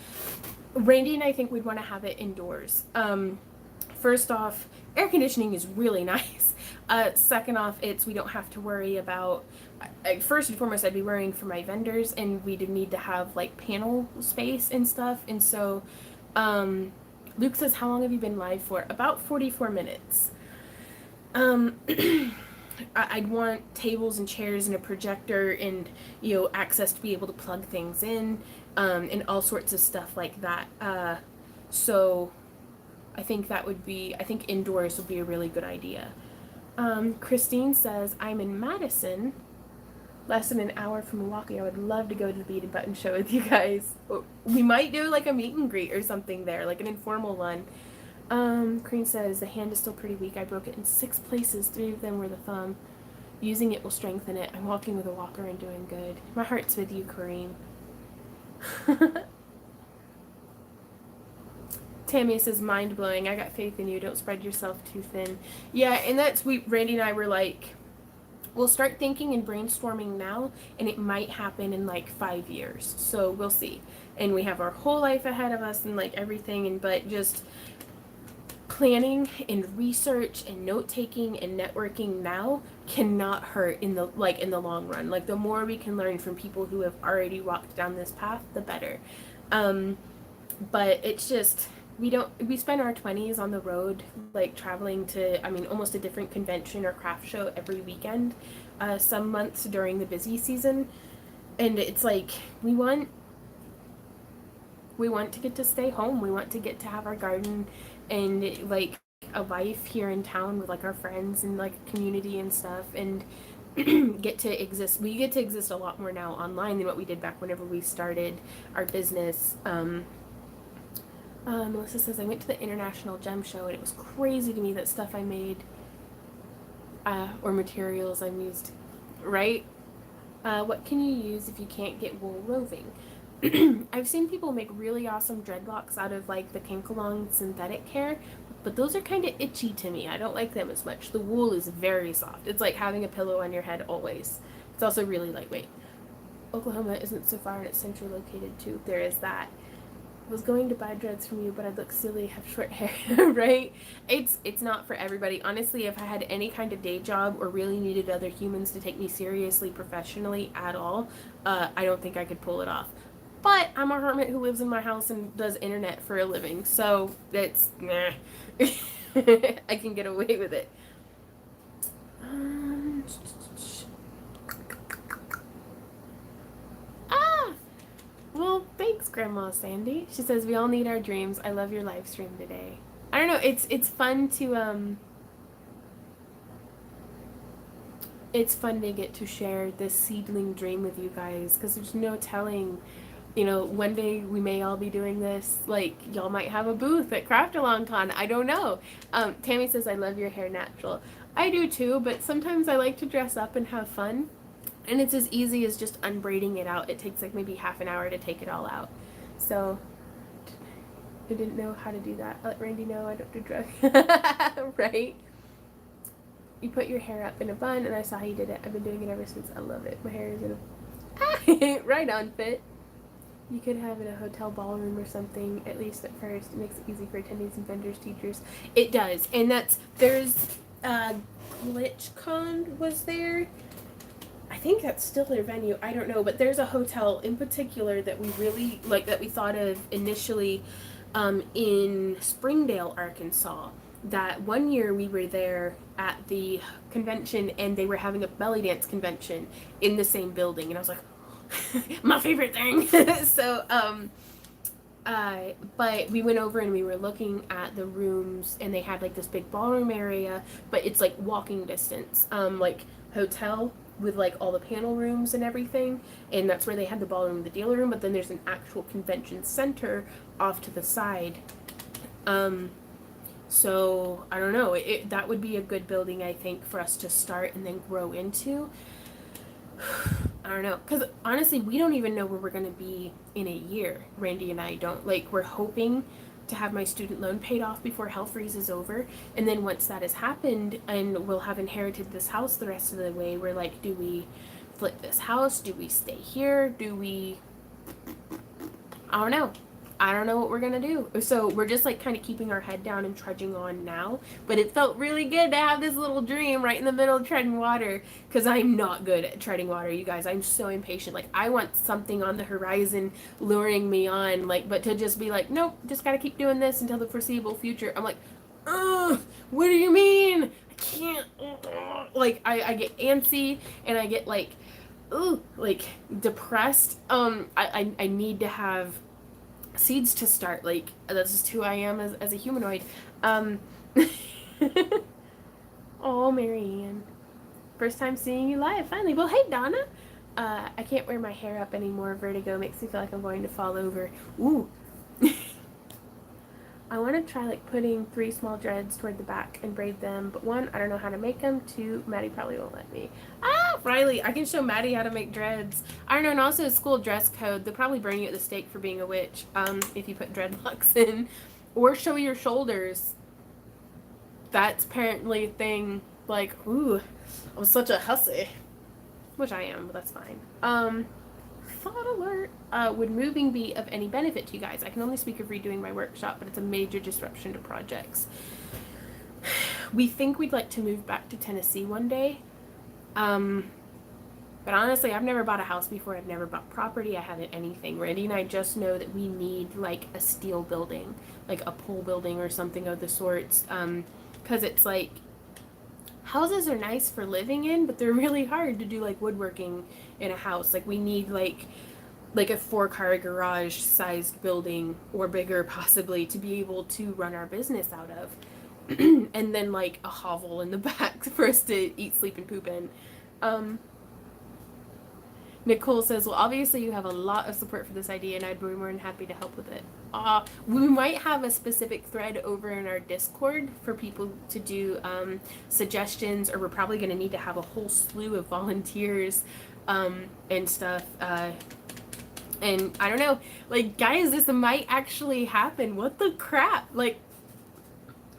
Randy and I think we'd want to have it indoors. First off, air conditioning is really nice. Second off, we don't have to worry about, first and foremost, I'd be worrying for my vendors, and we'd need to have like panel space and stuff. And so, Luke says, how long have you been live for? About 44 minutes. I'd want tables and chairs and a projector and, access to be able to plug things in, and all sorts of stuff like that. So I think indoors would be a really good idea. Christine says, I'm in Madison, less than an hour from Milwaukee. I would love to go to the Bead and Button show with you guys. We might do like a meet and greet or something there, like an informal one. Crean says, the hand is still pretty weak. I broke it in 6 places. 3 of them were the thumb. Using it will strengthen it. I'm walking with a walker and doing good. My heart's with you, Kareem. Tammy says, mind blowing. I got faith in you. Don't spread yourself too thin. Yeah, and Randy and I were like, we'll start thinking and brainstorming now, and it might happen in like 5 years. So we'll see. And we have our whole life ahead of us and like everything, but just planning and research and note taking and networking now cannot hurt in the long run. Like the more we can learn from people who have already walked down this path, the better. But it's just we spend our 20s on the road, like traveling to almost a different convention or craft show every weekend, some months during the busy season, and it's like we want to get to stay home. We want to get to have our garden and like a life here in town with like our friends and like community and stuff, and get to exist. We get to exist a lot more now online than what we did back whenever we started our business. Melissa says, I went to the International Gem Show and it was crazy to me that stuff I made or materials I used, right? What can you use if you can't get wool roving? I've seen people make really awesome dreadlocks out of like the Kinkalong synthetic hair, but those are kind of itchy to me. I don't like them as much. The wool is very soft. It's like having a pillow on your head always. It's also really lightweight. Oklahoma isn't so far and it's centrally located too. There is that. I was going to buy dreads from you, but I'd look silly, have short hair, right? It's not for everybody. Honestly, if I had any kind of day job or really needed other humans to take me seriously professionally at all, I don't think I could pull it off. But I'm a hermit who lives in my house and does internet for a living, so it's nah. I can get away with it. Well, thanks, Grandma Sandy. She says, we all need our dreams. I love your live stream today. I don't know, it's fun to get to share this seedling dream with you guys, because there's no telling, one day we may all be doing this. Like, y'all might have a booth at Craft-A-Long-Con. I don't know. Tammy says, I love your hair natural. I do too, but sometimes I like to dress up and have fun. And it's as easy as just unbraiding it out. It takes like maybe half an hour to take it all out. So I didn't know how to do that. I let Randy know I don't do drugs. Right? You put your hair up in a bun, and I saw how you did it. I've been doing it ever since. I love it. My hair is in a... Right on, Fit. You could have it a hotel ballroom or something, at least at first. It makes it easy for attendees and vendors, teachers. It does. And there's GlitchCon was there. I think that's still their venue. I don't know, but there's a hotel in particular that we really like, that we thought of initially in Springdale, Arkansas. That one year we were there at the convention and they were having a belly dance convention in the same building, and I was like, my favorite thing. So but we went over and we were looking at the rooms, and they had like this big ballroom area, but it's like walking distance, like hotel with like all the panel rooms and everything, and that's where they had the ballroom, the dealer room, but then there's an actual convention center off to the side. So I don't know, that would be a good building, I think, for us to start and then grow into. I don't know, because honestly, we don't even know where we're going to be in a year. Randy and I don't. Like, we're hoping to have my student loan paid off before hell freezes over, and then once that has happened and we'll have inherited this house the rest of the way, we're like, do we flip this house? Do we stay here? Do we... I don't know what we're gonna do. So we're just like kind of keeping our head down and trudging on now. But it felt really good to have this little dream right in the middle of treading water, because I'm not good at treading water, you guys. I'm so impatient. Like, I want something on the horizon luring me on, like, but to just be like, nope, just gotta keep doing this until the foreseeable future. I'm like, what do you mean? I can't. Like, I get antsy and I get like depressed. I need to have seeds to start. Like, that's just who I am as a humanoid. Oh, Marianne. First time seeing you live, finally. Well, hey, Donna. I can't wear my hair up anymore. Vertigo makes me feel like I'm going to fall over. Ooh. I want to try like putting 3 small dreads toward the back and braid them, but 1, I don't know how to make them. 2, Maddie probably won't let me. Ah, Riley, I can show Maddie how to make dreads. I don't know, and also school dress code. They'll probably burn you at the stake for being a witch, if you put dreadlocks in. Or show your shoulders. That's apparently a thing. Like, ooh, I'm such a hussy. Which I am, but that's fine. Thought alert. Would moving be of any benefit to you guys? I can only speak of redoing my workshop, but it's a major disruption to projects. We think we'd like to move back to Tennessee one day. But honestly, I've never bought a house before. I've never bought property. I haven't anything. Randy and I just know that we need like a steel building, like a pole building or something of the sorts. Because it's like, houses are nice for living in, but they're really hard to do like woodworking in a house. Like we need like a 4-car garage sized building or bigger possibly to be able to run our business out of. And then like a hovel in the back for us to eat, sleep, and poop in. Nicole says, well, obviously you have a lot of support for this idea, and I'd be more than happy to help with it. We might have a specific thread over in our Discord for people to do suggestions, or we're probably going to need to have a whole slew of volunteers and stuff. And I don't know, like, guys, this might actually happen. What the crap? Like,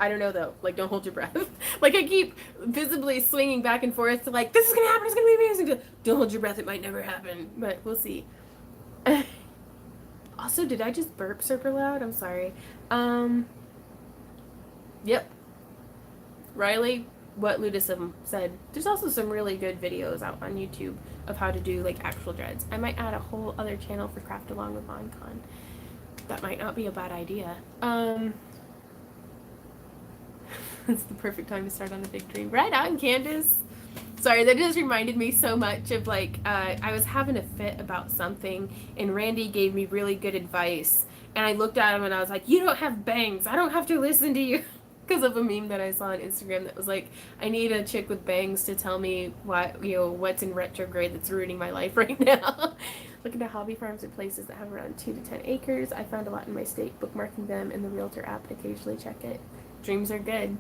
I don't know though. Like, don't hold your breath. Like, I keep visibly swinging back and forth to like, this is gonna happen. It's gonna be amazing. Don't hold your breath. It might never happen, but we'll see. Also, did I just burp super loud? I'm sorry. Yep. Riley, what Ludism said. There's also some really good videos out on YouTube of how to do like actual dreads. I might add a whole other channel for Craft Along with Moncon. That might not be a bad idea. It's the perfect time to start on a big dream. Right on, Candace. Sorry, that just reminded me so much of like, I was having a fit about something and Randy gave me really good advice. And I looked at him and I was like, you don't have bangs. I don't have to listen to you. Because of a meme that I saw on Instagram that was like, I need a chick with bangs to tell me what's in retrograde that's ruining my life right now. Looking at hobby farms or places that have around 2 to 10 acres. I found a lot in my state, bookmarking them in the Realtor app and occasionally check it. Dreams are good.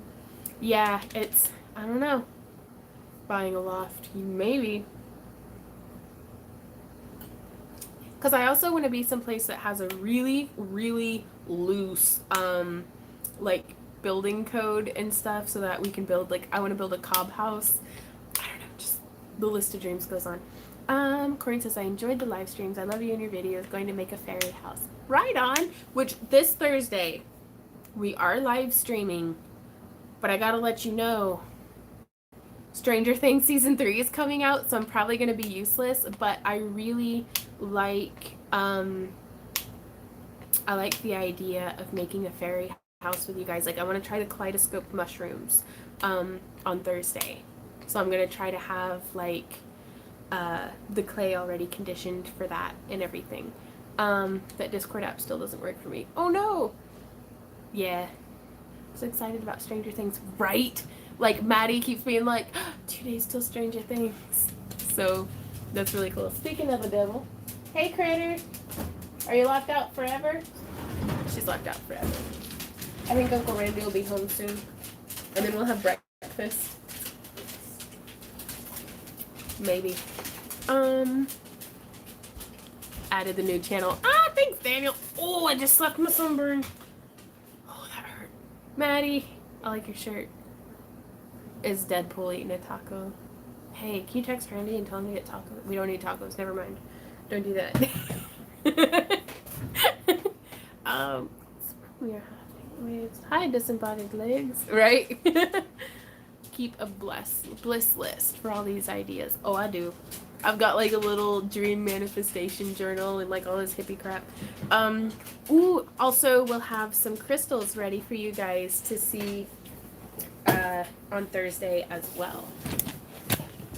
Yeah, it's, I don't know, buying a loft, maybe. Because I also want to be someplace that has a really, really loose, like, building code and stuff so that we can build, like, I want to build a cob house. I don't know, just the list of dreams goes on. Corinne says, I enjoyed the live streams. I love you and your videos. Going to make a fairy house. Right on! Which, this Thursday, we are live streaming. But I gotta let you know, Stranger Things Season 3 is coming out, so I'm probably gonna be useless, but I really like, I like the idea of making a fairy house with you guys. Like, I want to try the kaleidoscope mushrooms, on Thursday. So I'm gonna try to have, like, the clay already conditioned for that and everything. That Discord app still doesn't work for me. Oh no! Yeah. So excited about Stranger Things, right? Like, Maddie keeps being like, 2 days till Stranger Things. So that's really cool. Speaking of the devil, hey Critter, are you locked out forever? She's locked out forever. I think Uncle Randy will be home soon, and then we'll have breakfast. Maybe. Added the new channel. Ah, thanks, Daniel. Oh, I just left my sunburn. Maddie, I like your shirt. Is Deadpool eating a taco? Hey, can you text Randy and tell him to get tacos? We don't need tacos. Never mind. Don't do that. We are having waves. Hi, disembodied legs. Right? Keep a bliss list for all these ideas. Oh, I do. I've got like a little dream manifestation journal and like all this hippie crap. Ooh, also we'll have some crystals ready for you guys to see on Thursday as well.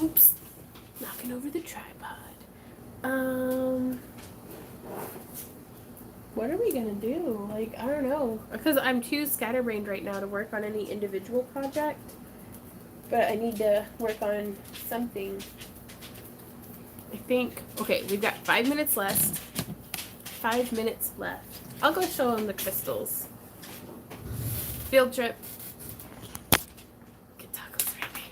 Oops, knocking over the tripod. what are we gonna do? Like, I don't know. Because I'm too scatterbrained right now to work on any individual project. But I need to work on something. I think, okay, we've got 5 minutes left. 5 minutes left. I'll go show them the crystals. Field trip. Get tacos ready.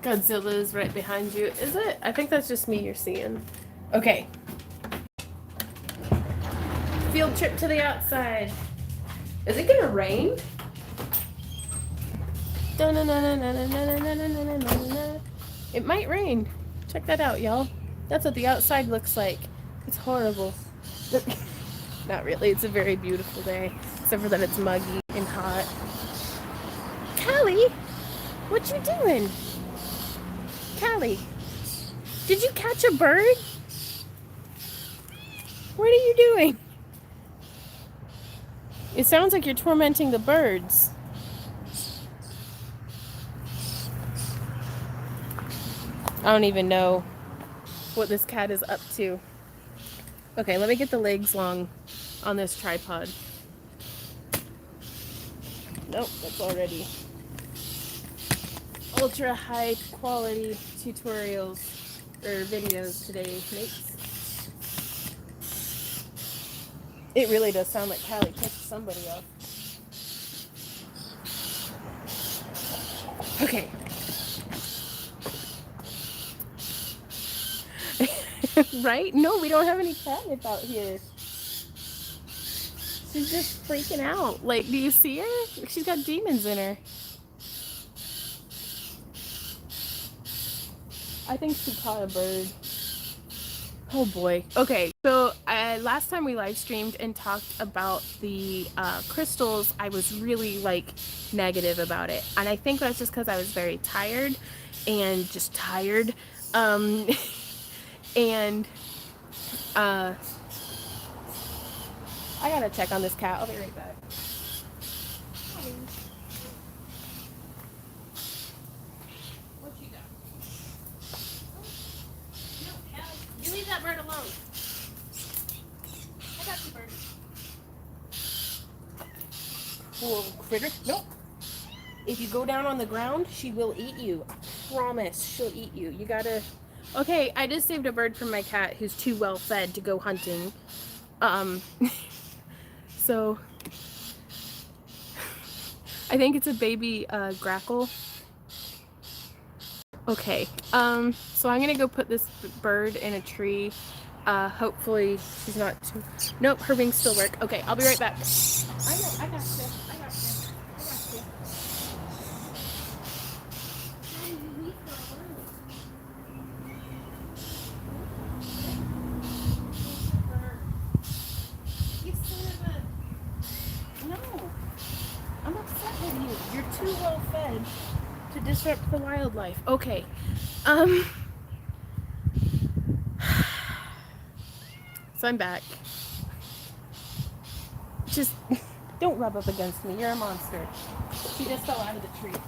Godzilla's right behind you. Is it? I think that's just me you're seeing. Okay. Field trip to the outside. Is it gonna rain? It might rain. Check that out, y'all. That's what the outside looks like. It's horrible. Not really. It's a very beautiful day, except for that it's muggy and hot. Callie, what you doing? Callie, did you catch a bird? What are you doing? It sounds like you're tormenting the birds. I don't even know what this cat is up to. Okay, let me get the legs long on this tripod. Nope, that's already ultra high quality tutorials or videos today, mates. It really does sound like Callie picked somebody up. Okay. Right? No, we don't have any catnip out here. She's just freaking out. Like, do you see her? She's got demons in her. I think she caught a bird. Oh boy. Okay, so last time we live streamed and talked about the crystals, I was really like negative about it. And I think that's just because I was very tired and just tired. And I gotta check on this cat. I'll be right back. What you got? No, Callie, you leave that bird alone. I got you, bird. Poor critter. Nope. If you go down on the ground, she will eat you. I promise, she'll eat you. You gotta... Okay, I just saved a bird from my cat who's too well fed to go hunting. So I think it's a baby grackle. Okay, so I'm gonna go put this bird in a tree. Hopefully she's not too... Nope, her wings still work. Okay, I'll be right back. I got you. I got you. Too well fed to disrupt the wildlife. Okay. So I'm back. Just don't rub up against me. You're a monster. She just fell out of the tree.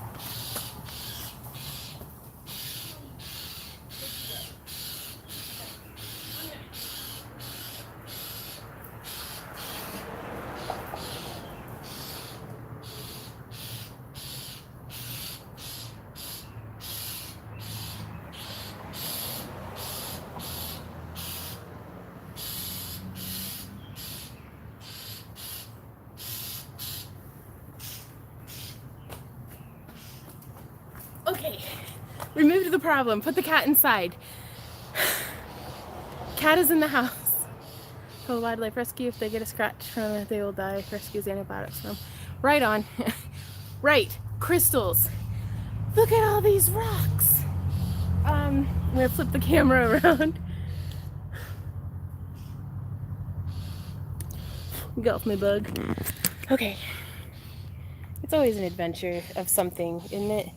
Okay, removed the problem. Put the cat inside. Cat is in the house. Call wildlife rescue. If they get a scratch from it, they will die. Rescues antibiotics from. Right on. Right, crystals. Look at all these rocks. I'm gonna flip the camera around. Get off my bug. Okay. It's always an adventure of something, isn't it?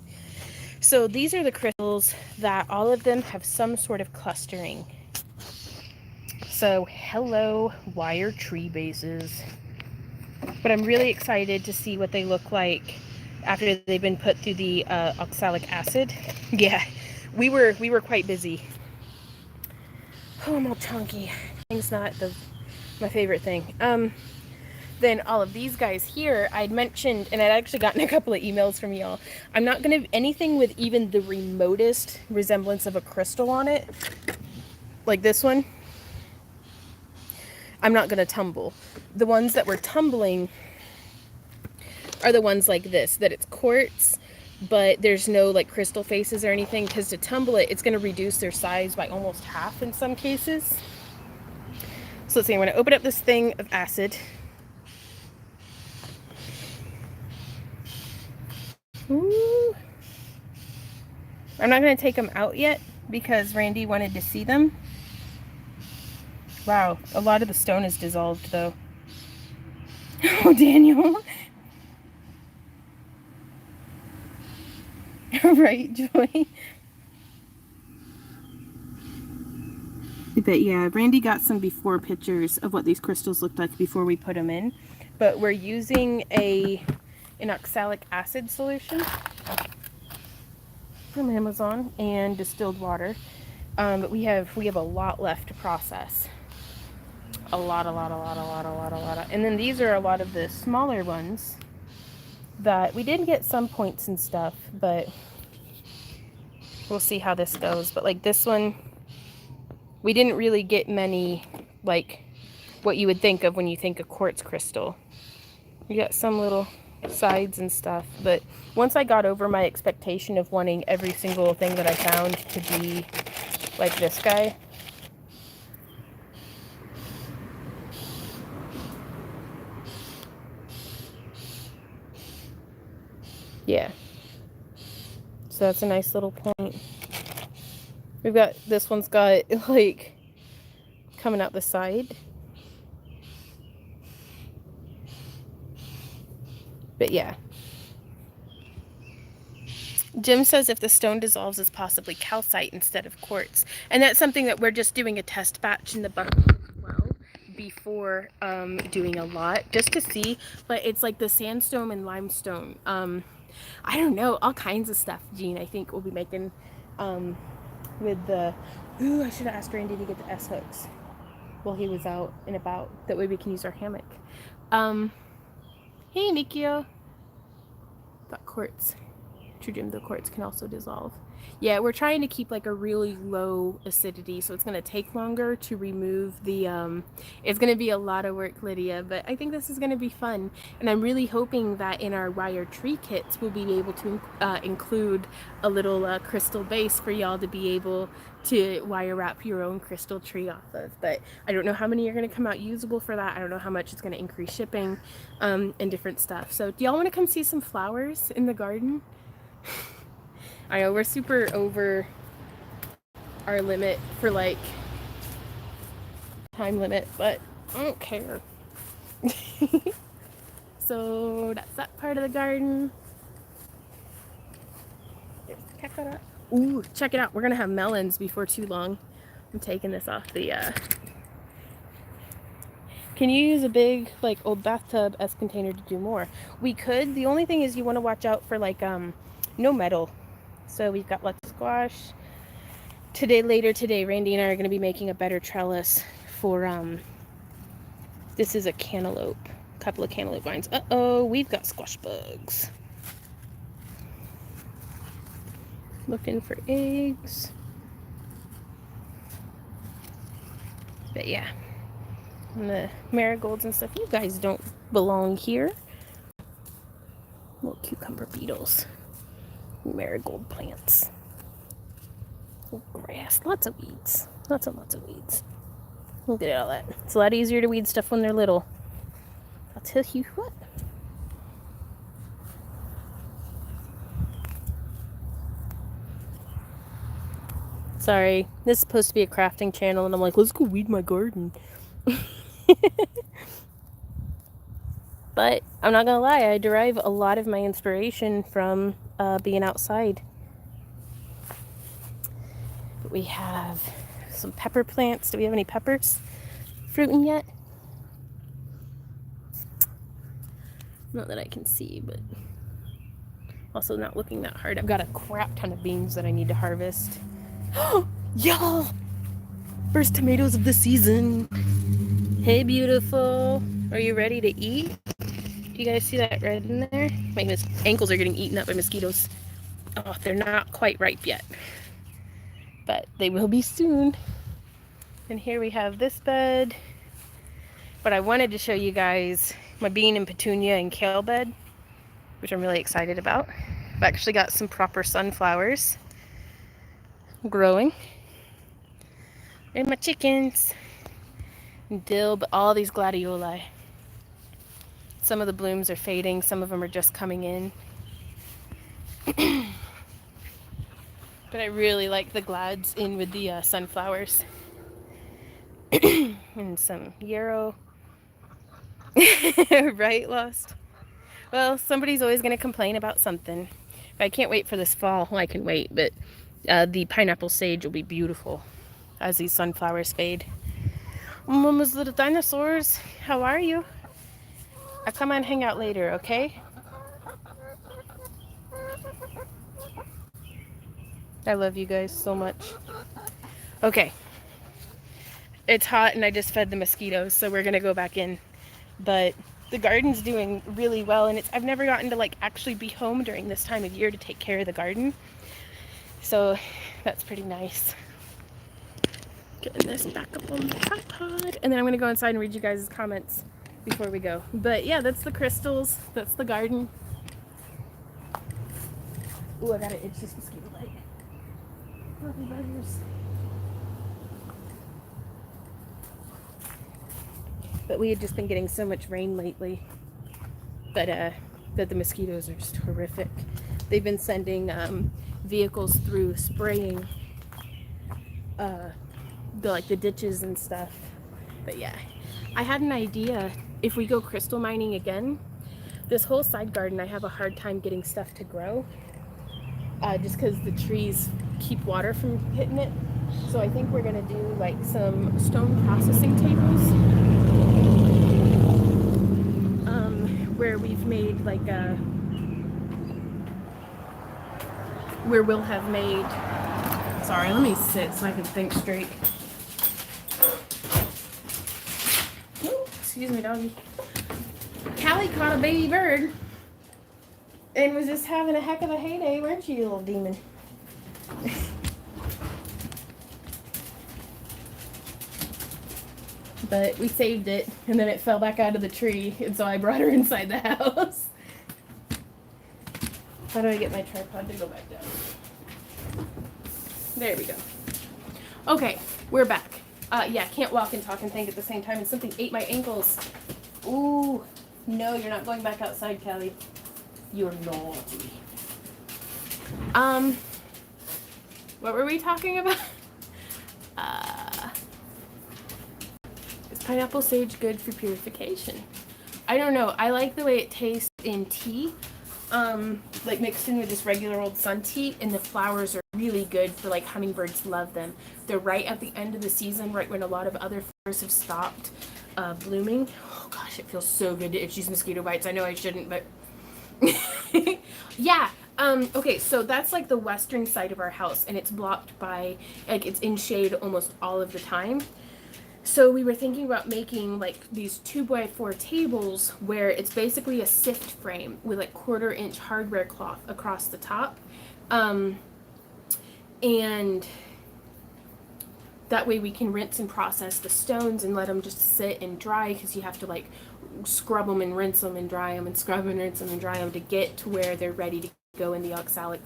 So these are the crystals that all of them have some sort of clustering. So hello, wire tree bases. But I'm really excited to see what they look like after they've been put through the oxalic acid. Yeah, we were quite busy. Oh, I'm all chunky. Thing's not the My favorite thing. Then all of these guys here, I'd mentioned, and I'd actually gotten a couple of emails from y'all. I'm not going to, anything with even the remotest resemblance of a crystal on it, like this one, I'm not going to tumble. The ones that were tumbling are the ones like this, that it's quartz, but there's no like crystal faces or anything, because to tumble it, it's going to reduce their size by almost half in some cases. So let's see, I'm going to open up this thing of acid. Ooh. I'm not going to take them out yet because Randy wanted to see them. Wow, a lot of the stone is dissolved though. Oh, Daniel. Right, Joy. But yeah, Randy got some before pictures of what these crystals looked like before we put them in. But we're using an oxalic acid solution from Amazon and distilled water. But we have a lot left to process. A lot. And then these are a lot of the smaller ones that we did get some points and stuff, but we'll see how this goes. But like this one, we didn't really get many, like what you would think of when you think of quartz crystal. We got some little sides and stuff, but once I got over my expectation of wanting every single thing that I found to be like this guy, yeah, so that's a nice little point. We've got, this one's got like coming out the side, but yeah. Jim says if the stone dissolves, it's possibly calcite instead of quartz. And that's something that we're just doing a test batch in the bucket as well before doing a lot, just to see. But it's like the sandstone and limestone. I don't know, all kinds of stuff, Jean, I think we'll be making with the... Ooh, I should have asked Randy to get the S-hooks while he was out and about. That way we can use our hammock. Hey, Mikio. Got quartz. True, Jim, the quartz can also dissolve. Yeah, we're trying to keep like a really low acidity, so it's going to take longer to remove the, it's going to be a lot of work, Lydia, but I think this is going to be fun. And I'm really hoping that in our wire tree kits, we'll be able to include a little crystal base for y'all to be able to wire wrap your own crystal tree off of. But I don't know how many are going to come out usable for that. I don't know how much it's going to increase shipping and different stuff. So do y'all want to come see some flowers in the garden? I know we're super over our limit for like time limit, but I don't care. So that's that part of the garden. Ooh, check it out. We're gonna have melons before too long. I'm taking this off the Can you use a big like old bathtub as container to do more? We could. The only thing is you want to watch out for like no metal. So we've got lettuce squash. Later today, Randy and I are going to be making a better trellis for, this is a cantaloupe, a couple of cantaloupe vines. Uh-oh, we've got squash bugs. Looking for eggs. But yeah, and the marigolds and stuff, you guys don't belong here. Little cucumber beetles. Marigold plants. Grass. Lots of weeds. Lots of weeds. We'll get all that. It's a lot easier to weed stuff when they're little. I'll tell you what. Sorry. This is supposed to be a crafting channel and I'm like, let's go weed my garden. But I'm not gonna lie, I derive a lot of my inspiration from being outside. But we have some pepper plants. Do we have any peppers fruiting yet? Not that I can see, but also not looking that hard. I've got a crap ton of beans that I need to harvest. Y'all! First tomatoes of the season. Hey, beautiful. Are you ready to eat? Do you guys see that red in there? My ankles are getting eaten up by mosquitoes. Oh, they're not quite ripe yet, but they will be soon. And here we have this bed. But I wanted to show you guys my bean and petunia and kale bed, which I'm really excited about. I've actually got some proper sunflowers growing. And my chickens. And dill, but all these gladioli. Some of the blooms are fading, some of them are just coming in. But I really like the glads in with the sunflowers. And some yarrow. Right, Lost? Well, somebody's always going to complain about something. I can't wait for this fall. Well, I can wait, but the pineapple sage will be beautiful as these sunflowers fade. Mama's little dinosaurs, how are you? I'll come and hang out later, okay? I love you guys so much. Okay. It's hot and I just fed the mosquitoes, so we're gonna go back in. But the garden's doing really well, and I've never gotten to like actually be home during this time of year to take care of the garden. So that's pretty nice. Getting this back up on the tripod. And then I'm gonna go inside and read you guys' comments before we go. But yeah, that's the crystals. That's the garden. Ooh, I got an itchy mosquito bite. Lovely buggers. But we had just been getting so much rain lately that the mosquitoes are just horrific. They've been sending vehicles through spraying the ditches and stuff. But yeah, I had an idea. If we go crystal mining again, this whole side garden, I have a hard time getting stuff to grow, just because the trees keep water from hitting it. So I think we're gonna do like some stone processing tables, where we've made like where we'll have made. Sorry, let me sit so I can think straight. Ooh, excuse me, doggy. Callie caught a baby bird and was just having a heck of a heyday, weren't you, little demon? But we saved it, and then it fell back out of the tree, and so I brought her inside the house. How do I get my tripod to go back down? There we go. Okay, we're back. Yeah, can't walk and talk and think at the same time, and something ate my ankles. Ooh, no, you're not going back outside, Callie. You're naughty. What were we talking about? Is pineapple sage good for purification? I don't know. I like the way it tastes in tea. Like mixed in with just regular old sun tea, and the flowers are really good for like hummingbirds love them. They're right at the end of the season, right when a lot of other flowers have stopped blooming. Oh gosh, it feels so good to itch these mosquito bites. I know I shouldn't, but yeah. Okay, so that's like the western side of our house, and it's blocked by, like, it's in shade almost all of the time. So we were thinking about making like these 2x4 tables where it's basically a sift frame with like 1/4-inch hardware cloth across the top. And that way we can rinse and process the stones and let them just sit and dry, because you have to like scrub them and rinse them and dry them and scrub and rinse them and dry them to get to where they're ready to go in the oxalic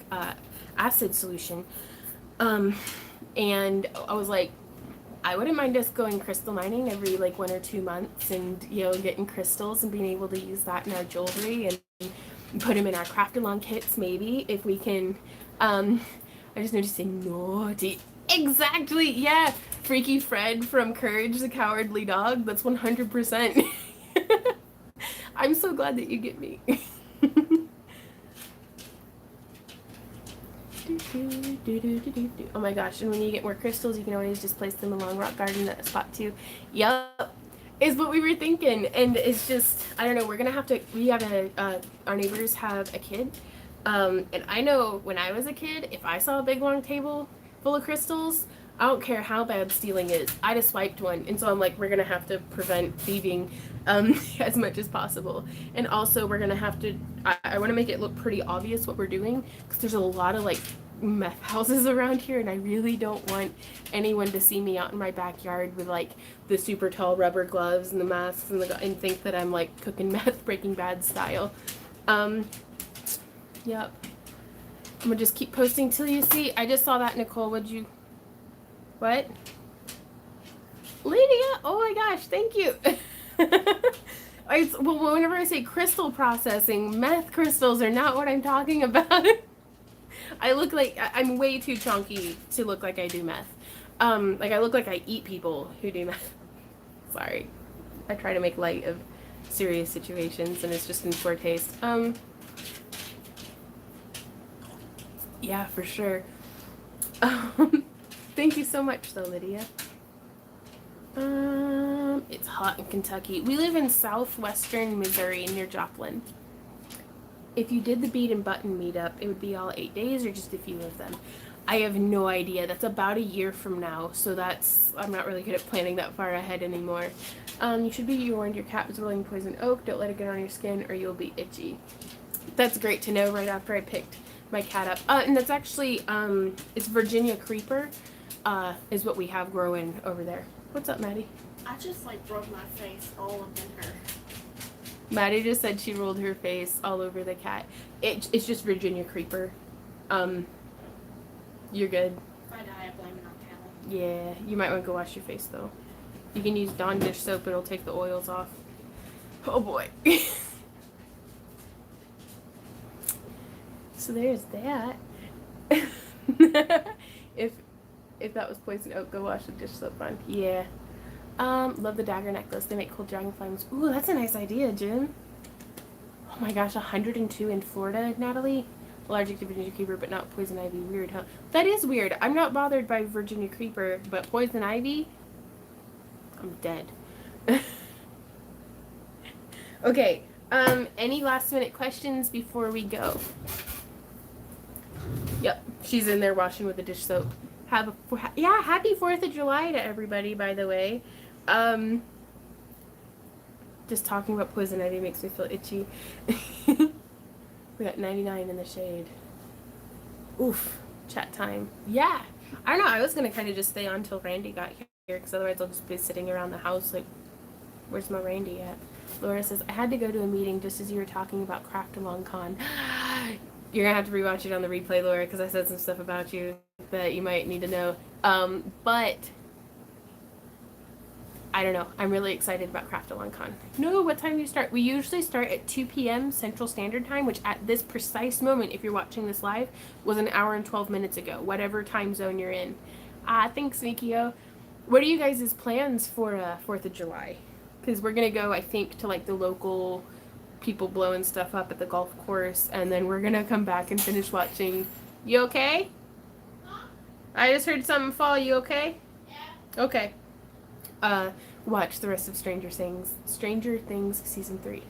acid solution. And I was like, I wouldn't mind us going crystal mining every like 1 or 2 months, and getting crystals and being able to use that in our jewelry and put them in our craft-along kits, maybe, if we can. I just noticed saying naughty. Exactly, yeah. Freaky Fred from Courage the Cowardly Dog. That's 100%. I'm so glad that you get me. Oh my gosh, and when you get more crystals, you can always just place them along rock garden at a spot too. Yup, is what we were thinking. And it's just, I don't know, we're gonna have to, we have our neighbors have a kid, and I know when I was a kid, if I saw a big long table full of crystals, I don't care how bad stealing is. I just swiped one, and so I'm like, we're gonna have to prevent thieving as much as possible. And also, we're gonna have to. I want to make it look pretty obvious what we're doing because there's a lot of like meth houses around here, and I really don't want anyone to see me out in my backyard with like the super tall rubber gloves and the masks and think that I'm like cooking meth, Breaking Bad style. Yep. I'm gonna just keep posting till you see. I just saw that, Nicole. Would you? What? Lydia? Oh my gosh, thank you. Well, whenever I say crystal processing, meth crystals are not what I'm talking about. I look like I'm way too chunky to look like I do meth. Like I look like I eat people who do meth. Sorry. I try to make light of serious situations and it's just in poor taste. Yeah, for sure. Thank you so much though, Lydia. It's hot in Kentucky. We live in southwestern Missouri near Joplin. If you did the bead and button meetup, it would be all 8 days or just a few of them. I have no idea. That's about a year from now, so I'm not really good at planning that far ahead anymore. You should be warned your cat was rolling poison oak. Don't let it get on your skin or you'll be itchy. That's great to know right after I picked my cat up. And that's actually, it's Virginia creeper, is what we have growing over there. What's up, Maddie? I just like rubbed my face all up in her. Maddie just said she rolled her face all over the cat. It's just Virginia creeper. You're good. If I die, I blame it on cattle. Yeah, you might want to go wash your face though. You can use Dawn dish soap, it'll take the oils off. Oh boy. So there's that. If that was poison oak, go wash the dish soap on. Yeah. Love the dagger necklace. They make cool dragonflies. Ooh, that's a nice idea, Jim. Oh my gosh, 102 in Florida, Natalie. Allergic to Virginia creeper, but not poison ivy. Weird, huh? That is weird. I'm not bothered by Virginia creeper, but poison ivy? I'm dead. Okay. Any last minute questions before we go? Yep, she's in there washing with the dish soap. Happy 4th of July to everybody, by the way. Just talking about poison ivy makes me feel itchy. We got 99 in the shade. Oof, chat time. Yeah, I don't know. I was gonna kind of just stay on till Randy got here, because otherwise I'll just be sitting around the house like, where's my Randy at? Laura says, I had to go to a meeting just as you were talking about Craftroom Con. You're gonna have to rewatch it on the replay, Laura, because I said some stuff about you that you might need to know. But I don't know. I'm really excited about Craftroom Con. No, what time do you start? We usually start at 2 p.m. Central Standard Time, which at this precise moment, if you're watching this live, was an hour and 12 minutes ago, whatever time zone you're in. Thanks, Nikio. What are you guys' plans for 4th of July? Because we're going to go, I think, to like the local people blowing stuff up at the golf course, and then we're going to come back and finish watching. You okay? Huh? I just heard something fall. You okay? Yeah. Okay. Watch the rest of Stranger Things season 3.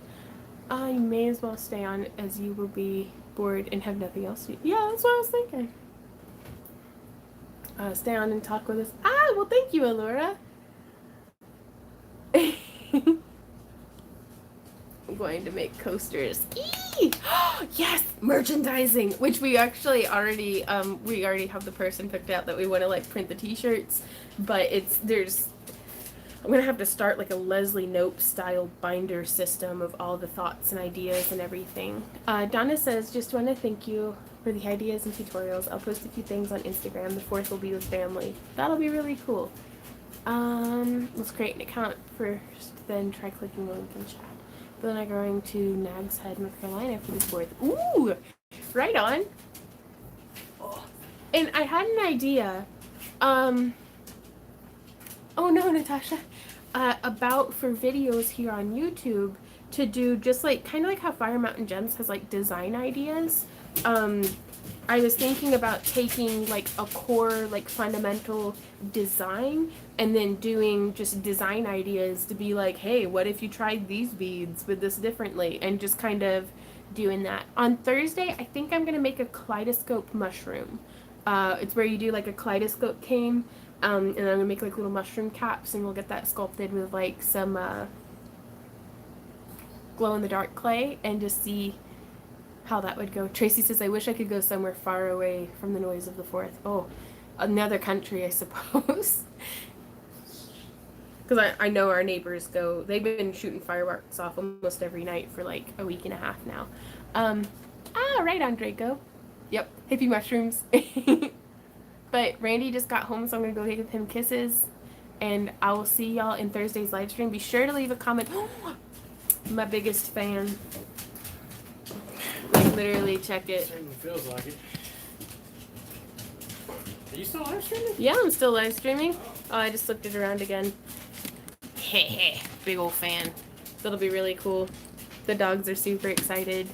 You may as well stay on as you will be bored and have nothing else to do. Yeah, that's what I was thinking. Stay on and talk with us. Well, thank you, Allura. I'm going to make coasters. Yes, merchandising, which we actually already have the person picked out that we want to like print the t-shirts, but I'm gonna have to start like a Leslie Knope style binder system of all the thoughts and ideas and everything. Donna says, just want to thank you for the ideas and tutorials. I'll post a few things on Instagram. The 4th will be with family. That'll be really cool. Let's create an account first, then try clicking the link in chat. Bill and I are going to Nags Head, North Carolina for the 4th. Ooh, right on. Oh. And I had an idea. Oh no, Natasha. About for videos here on YouTube to do just like kind of like how Fire Mountain Gems has like design ideas. I was thinking about taking like a core like fundamental design and then doing just design ideas to be like, hey, what if you tried these beads with this differently, and just kind of doing that. On Thursday, I think I'm gonna make a kaleidoscope mushroom. It's where you do like a kaleidoscope game And I'm gonna make like little mushroom caps, and we'll get that sculpted with like some glow in the dark clay, and just see how that would go. Tracy says, I wish I could go somewhere far away from the noise of the 4th. Oh, another country, I suppose. Because I know our neighbors go, they've been shooting fireworks off almost every night for like a week and a half now. Right on, Draco. Yep, hippie mushrooms. But Randy just got home, so I'm going to go give him kisses. And I will see y'all in Thursday's live stream. Be sure to leave a comment. My biggest fan. Like, literally, check it. Certainly feels like it. Are you still live streaming? Yeah, I'm still live streaming. Oh, I just flipped it around again. Heh, big old fan. That'll be really cool. The dogs are super excited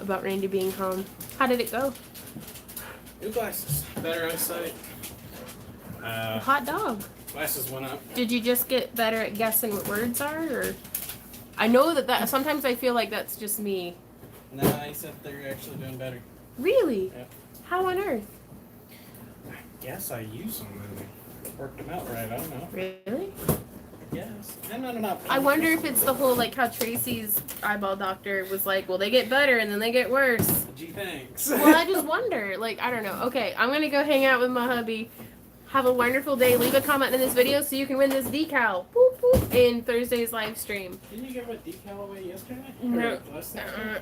about Randy being home. How did it go? New glasses. Better eyesight. Hot dog. Glasses went up. Did you just get better at guessing what words are, or? I know that sometimes I feel like that's just me. No, he said they're actually doing better. Really? Yep. How on earth? I guess I used them and worked them out right. I don't know. Really? Yes. I'm not. I wonder if it's the whole, like, how Tracy's eyeball doctor was like, well, they get better and then they get worse. Gee, thanks. Well, I just wonder. Like, I don't know. Okay, I'm going to go hang out with my hubby. Have a wonderful day. Leave a comment in this video so you can win this decal. Boop, boop, in Thursday's live stream. Didn't you give a decal away yesterday? No.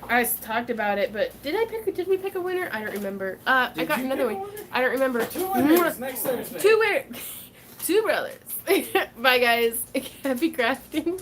I talked about it, but did we pick a winner? I don't remember. I got another one. I don't remember. 2 winners next Thursday. 2 winners. 2 brothers. Bye, guys. Happy crafting.